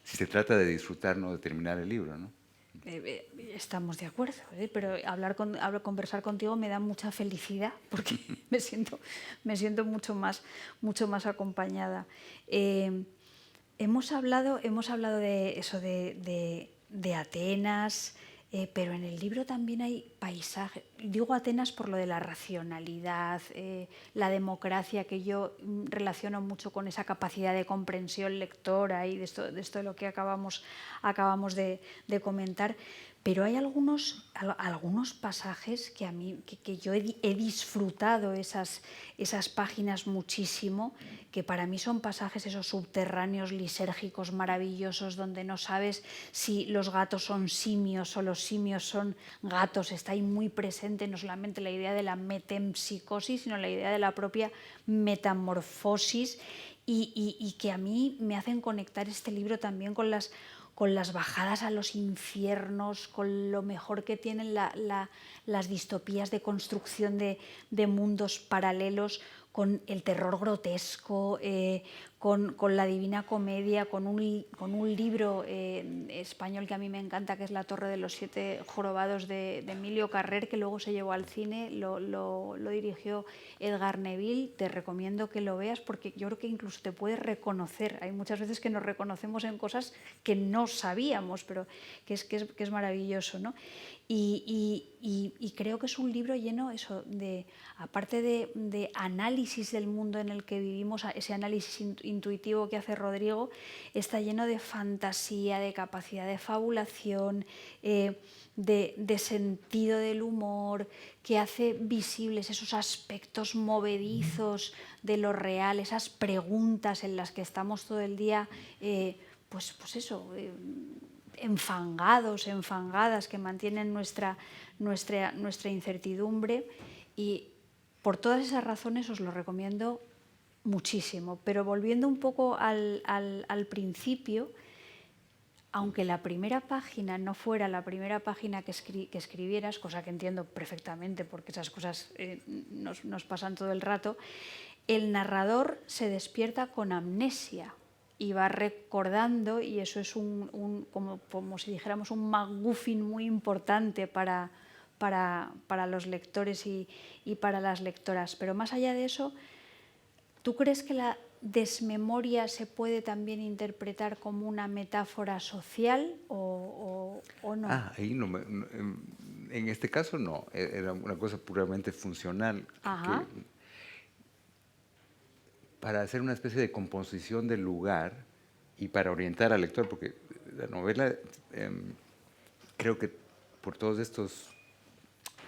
si se trata de disfrutar, no de terminar el libro, ¿no? Estamos de acuerdo, pero conversar contigo me da mucha felicidad porque me siento mucho más acompañada. Hemos hablado de eso, de Atenas, pero en el libro también hay paisajes. Digo Atenas por lo de la racionalidad, la democracia, que yo relaciono mucho con esa capacidad de comprensión lectora y de esto de lo que acabamos de comentar. Pero hay algunos pasajes que yo he disfrutado esas páginas muchísimo, que para mí son pasajes esos subterráneos lisérgicos maravillosos donde no sabes si los gatos son simios o los simios son gatos. Está ahí muy presente no solamente la idea de la metempsicosis, sino la idea de la propia metamorfosis y que a mí me hacen conectar este libro también con con las bajadas a los infiernos, con lo mejor que tienen las distopías de construcción de mundos paralelos, con el terror grotesco, con la Divina Comedia, con un libro español que a mí me encanta, que es La Torre de los Siete Jorobados de Emilio Carrer, que luego se llevó al cine, lo dirigió Edgar Neville. Te recomiendo que lo veas porque yo creo que incluso te puedes reconocer. Hay muchas veces que nos reconocemos en cosas que no sabíamos, pero que es maravilloso, ¿no? Y creo que es un libro lleno eso aparte de análisis del mundo en el que vivimos, ese análisis intuitivo que hace Rodrigo, está lleno de fantasía, de capacidad de fabulación, de sentido del humor, que hace visibles esos aspectos movedizos de lo real, esas preguntas en las que estamos todo el día, pues eso, enfangados, enfangadas, que mantienen nuestra incertidumbre, y por todas esas razones os lo recomiendo muchísimo. Pero volviendo un poco al principio, aunque la primera página no fuera la primera página que escribieras, cosa que entiendo perfectamente porque esas cosas nos pasan todo el rato, el narrador se despierta con amnesia y va recordando, y eso es como si dijéramos un MacGuffin muy importante para los lectores y para las lectoras. Pero más allá de eso, ¿tú crees que la desmemoria se puede también interpretar como una metáfora social o no? Ahí en este caso no, era una cosa puramente funcional. Para hacer una especie de composición del lugar y para orientar al lector, porque la novela, creo que por todos estos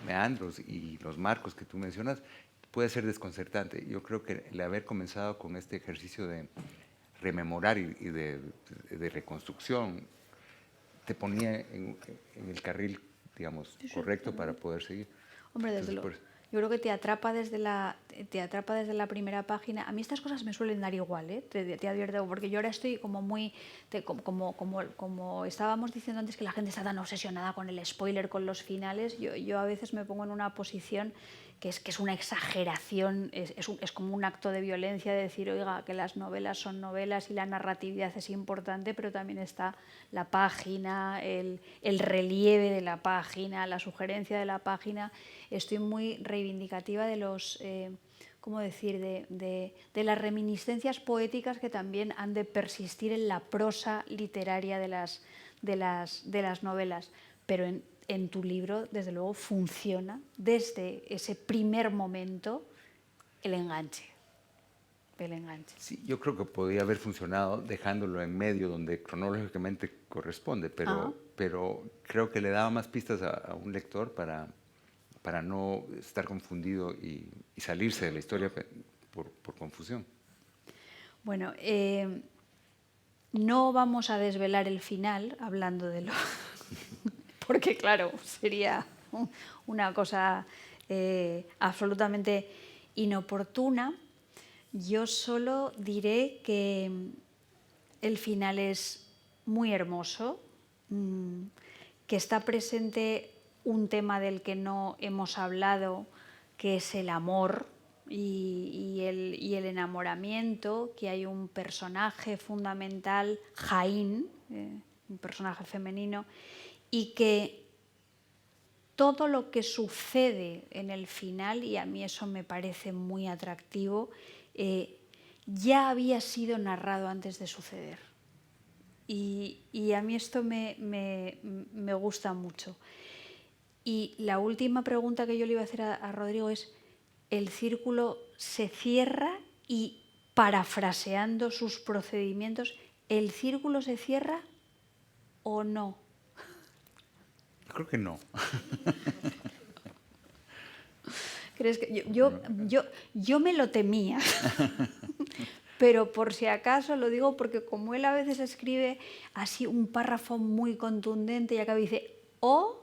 meandros y los marcos que tú mencionas, puede ser desconcertante. Yo creo que el haber comenzado con este ejercicio de rememorar y de reconstrucción te ponía en el carril, digamos, correcto para poder seguir. Hombre, desde luego. Yo creo que te atrapa desde la primera página. A mí estas cosas me suelen dar igual, te advierto, porque yo ahora estoy como muy... Como estábamos diciendo antes, que la gente está tan obsesionada con el spoiler, con los finales, yo a veces me pongo en una posición que es una exageración, es como un acto de violencia de decir, oiga, que las novelas son novelas y la narratividad es importante, pero también está la página, el relieve de la página, la sugerencia de la página. Estoy muy reivindicativa de los, ¿cómo decir?, de las reminiscencias poéticas que también han de persistir en la prosa literaria de las novelas. Pero en tu libro, desde luego, funciona desde ese primer momento el enganche. Sí, yo creo que podría haber funcionado dejándolo en medio donde cronológicamente corresponde, pero creo que le daba más pistas a un lector para no estar confundido y salirse de la historia por confusión. Bueno, no vamos a desvelar el final hablando de lo... porque claro, sería una cosa absolutamente inoportuna. Yo solo diré que el final es muy hermoso, que está presente un tema del que no hemos hablado, que es el amor y el enamoramiento, que hay un personaje fundamental, Jaín, un personaje femenino, y que todo lo que sucede en el final, y a mí eso me parece muy atractivo, ya había sido narrado antes de suceder. Y a mí esto me gusta mucho. Y la última pregunta que yo le iba a hacer a Rodrigo es, ¿el círculo se cierra? Y parafraseando sus procedimientos, ¿el círculo se cierra o no? Yo creo que no. ¿Crees que yo me lo temía? Pero por si acaso lo digo porque como él a veces escribe así un párrafo muy contundente y acaba y dice «o»,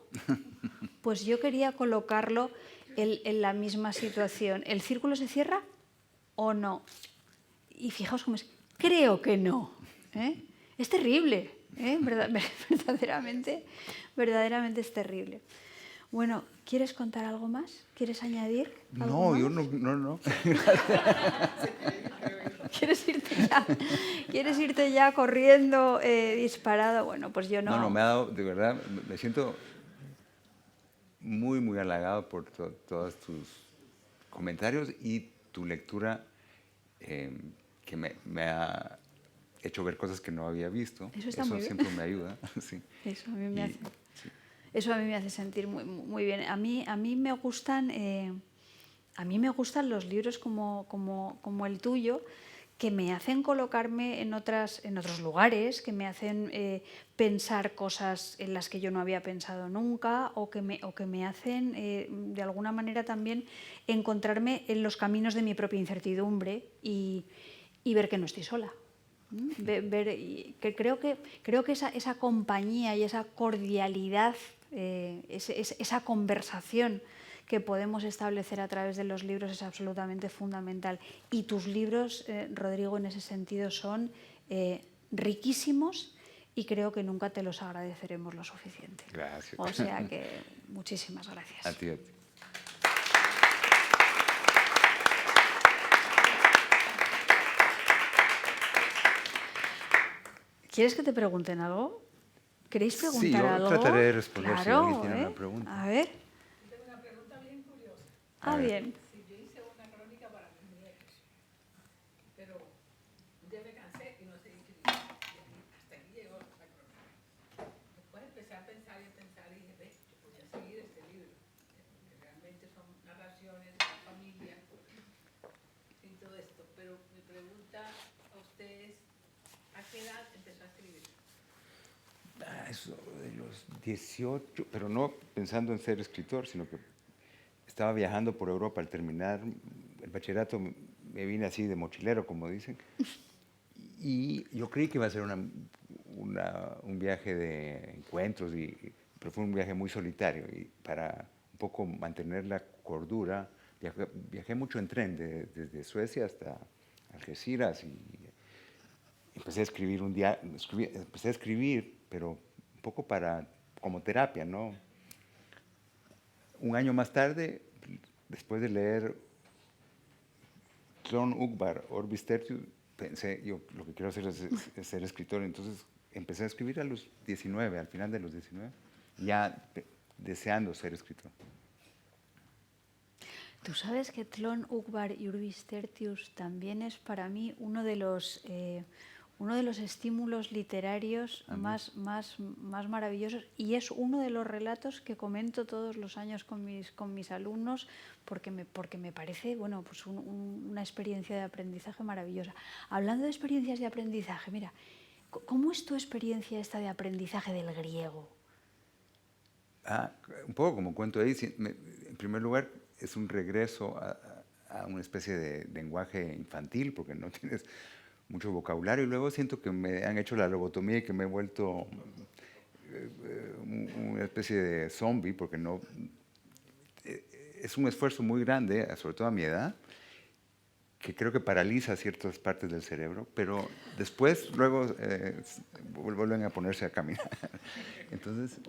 pues yo quería colocarlo en la misma situación. ¿El círculo se cierra o no? Y fijaos cómo es. Creo que no. Es terrible. Verdaderamente es terrible. Bueno, ¿quieres contar algo más? ¿Quieres añadir algo No, más? yo no. ¿Quieres irte ya corriendo, disparado? Bueno, pues yo no. No, me ha dado, de verdad, me siento muy, muy halagado por todos tus comentarios y tu lectura que me ha hecho ver cosas que no había visto. Eso está muy bien. Siempre me ayuda. Sí. Eso a mí me hace sentir muy, muy bien. A mí me gustan los libros como el tuyo, que me hacen colocarme en otros lugares, que me hacen pensar cosas en las que yo no había pensado nunca, o que me hacen de alguna manera también encontrarme en los caminos de mi propia incertidumbre y ver que no estoy sola. Que creo que esa compañía y esa cordialidad, esa conversación que podemos establecer a través de los libros es absolutamente fundamental. Y tus libros, Rodrigo, en ese sentido son riquísimos y creo que nunca te los agradeceremos lo suficiente. Gracias. O sea que muchísimas gracias. A ti. ¿Quieres que te pregunten algo? ¿Queréis preguntar algo? Sí, yo trataré de responder si claro, alguien tiene una pregunta. A ver. Tengo una pregunta bien curiosa. Bien. Si yo hice una crónica para mis nietos, pero un día me cansé y no seguí escribiendo. Hasta aquí llegó la crónica. Después empecé a pensar y dije, ve, yo podía seguir este libro, porque realmente son narraciones de la familia y todo esto. Pero mi pregunta a ustedes, ¿a qué edad empezó a escribir? Eso de los 18, pero no pensando en ser escritor, sino que estaba viajando por Europa al terminar el bachillerato, me vine así de mochilero, como dicen, y yo creí que iba a ser un viaje de encuentros, pero fue un viaje muy solitario, y para un poco mantener la cordura, viajé mucho en tren, desde Suecia hasta Algeciras, y empecé a escribir empecé a escribir, pero un poco como terapia, ¿no? Un año más tarde, después de leer Tlön Uqbar, Orbis Tertius, pensé, yo lo que quiero hacer es ser escritor. Entonces empecé a escribir a los 19, al final de los 19, ya deseando ser escritor. Tú sabes que Tlön Uqbar y Orbis Tertius también es para mí uno de los estímulos literarios más maravillosos, y es uno de los relatos que comento todos los años con mis alumnos porque me parece pues una experiencia de aprendizaje maravillosa. Hablando de experiencias de aprendizaje, mira, ¿cómo es tu experiencia esta de aprendizaje del griego? Un poco como cuento ahí, en primer lugar es un regreso a una especie de lenguaje infantil porque no tienes mucho vocabulario, y luego siento que me han hecho la lobotomía y que me he vuelto una especie de zombie, porque no es un esfuerzo muy grande, sobre todo a mi edad, que creo que paraliza ciertas partes del cerebro, pero luego vuelven a ponerse a caminar. Entonces,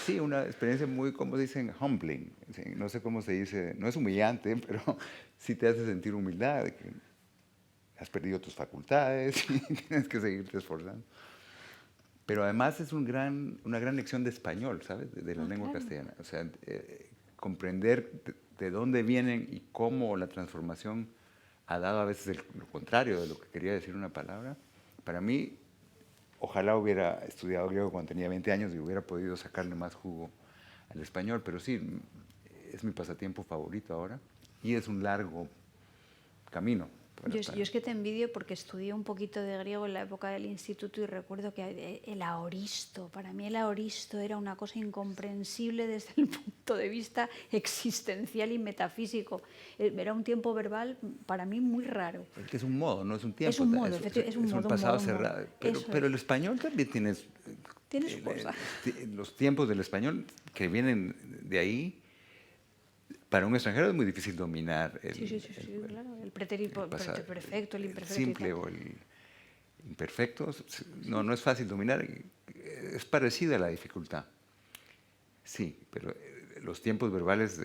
sí, una experiencia muy, como dicen, humbling. No sé cómo se dice, no es humillante, pero sí te hace sentir humildad, de que has perdido tus facultades y tienes que seguirte esforzando. Pero además es una gran lección de español, ¿sabes? De la lengua castellana. O sea, comprender de dónde vienen y cómo la transformación ha dado a veces lo contrario de lo que quería decir una palabra. Para mí, ojalá hubiera estudiado griego cuando tenía 20 años y hubiera podido sacarle más jugo al español, pero sí, es mi pasatiempo favorito ahora y es un largo camino. Yo es que te envidio porque estudié un poquito de griego en la época del instituto y recuerdo que el aoristo, para mí el aoristo era una cosa incomprensible desde el punto de vista existencial y metafísico. Era un tiempo verbal para mí muy raro. Es que es un modo, no es un tiempo. Es un modo, es un pasado cerrado. Pero el español también tienes cosas. Los tiempos del español que vienen de ahí. Para un extranjero es muy difícil dominar claro. El pretérito perfecto, el imperfecto. Simple imperfectos. No es fácil dominar. Es parecida a la dificultad. Sí, pero los tiempos verbales,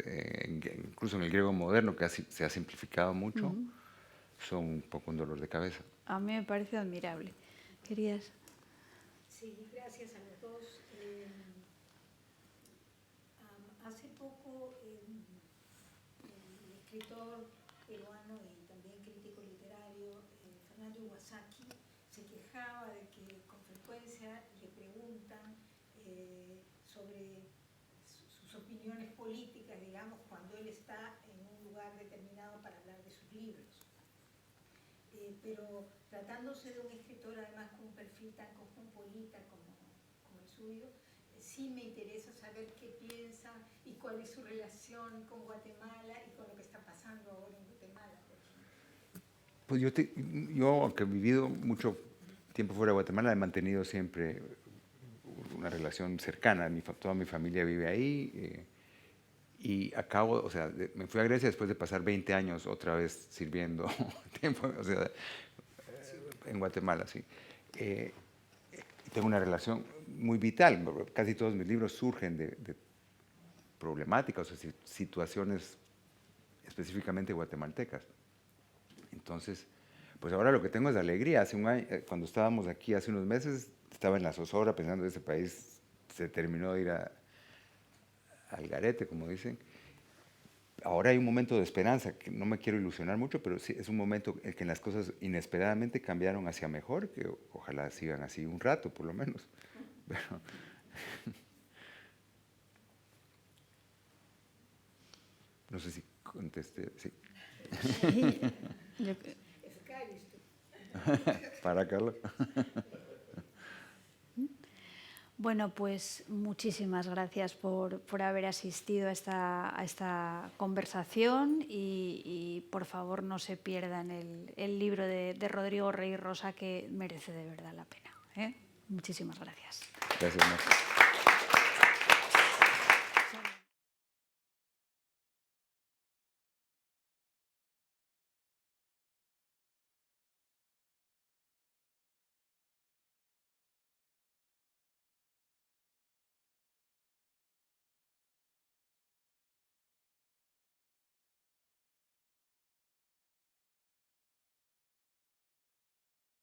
incluso en el griego moderno, que se ha simplificado mucho, son un poco un dolor de cabeza. A mí me parece admirable. ¿Querías? Sí, gracias a los dos. Hace poco el escritor peruano y también crítico literario Fernando Iwasaki se quejaba de que con frecuencia le preguntan sobre sus opiniones políticas, digamos, cuando él está en un lugar determinado para hablar de sus libros. Pero tratándose de un escritor además con un perfil tan cosmopolita como el suyo, sí me interesa saber qué piensa y cuál es su relación con Guatemala y con lo que está pasando ahora en Guatemala, por ejemplo. Pues yo, aunque he vivido mucho tiempo fuera de Guatemala, he mantenido siempre una relación cercana. Toda mi familia vive ahí. Y me fui a Grecia después de pasar 20 años otra vez sirviendo tiempo, en Guatemala, sí. Tengo una relación muy vital. Casi todos mis libros surgen de problemáticas o situaciones específicamente guatemaltecas. Entonces, pues ahora lo que tengo es alegría. Hace un año, cuando estábamos aquí hace unos meses, estaba en la zozobra pensando que ese país se terminó de ir al garete, como dicen. Ahora hay un momento de esperanza, que no me quiero ilusionar mucho, pero sí es un momento en que las cosas inesperadamente cambiaron hacia mejor, que ojalá sigan así un rato, por lo menos. Pero, no sé si contesté, sí. Sí. Para Carla. Bueno, pues muchísimas gracias por haber asistido a esta conversación y por favor no se pierdan el libro de Rodrigo Rey Rosa, que merece de verdad la pena. Muchísimas gracias. Gracias, Marta.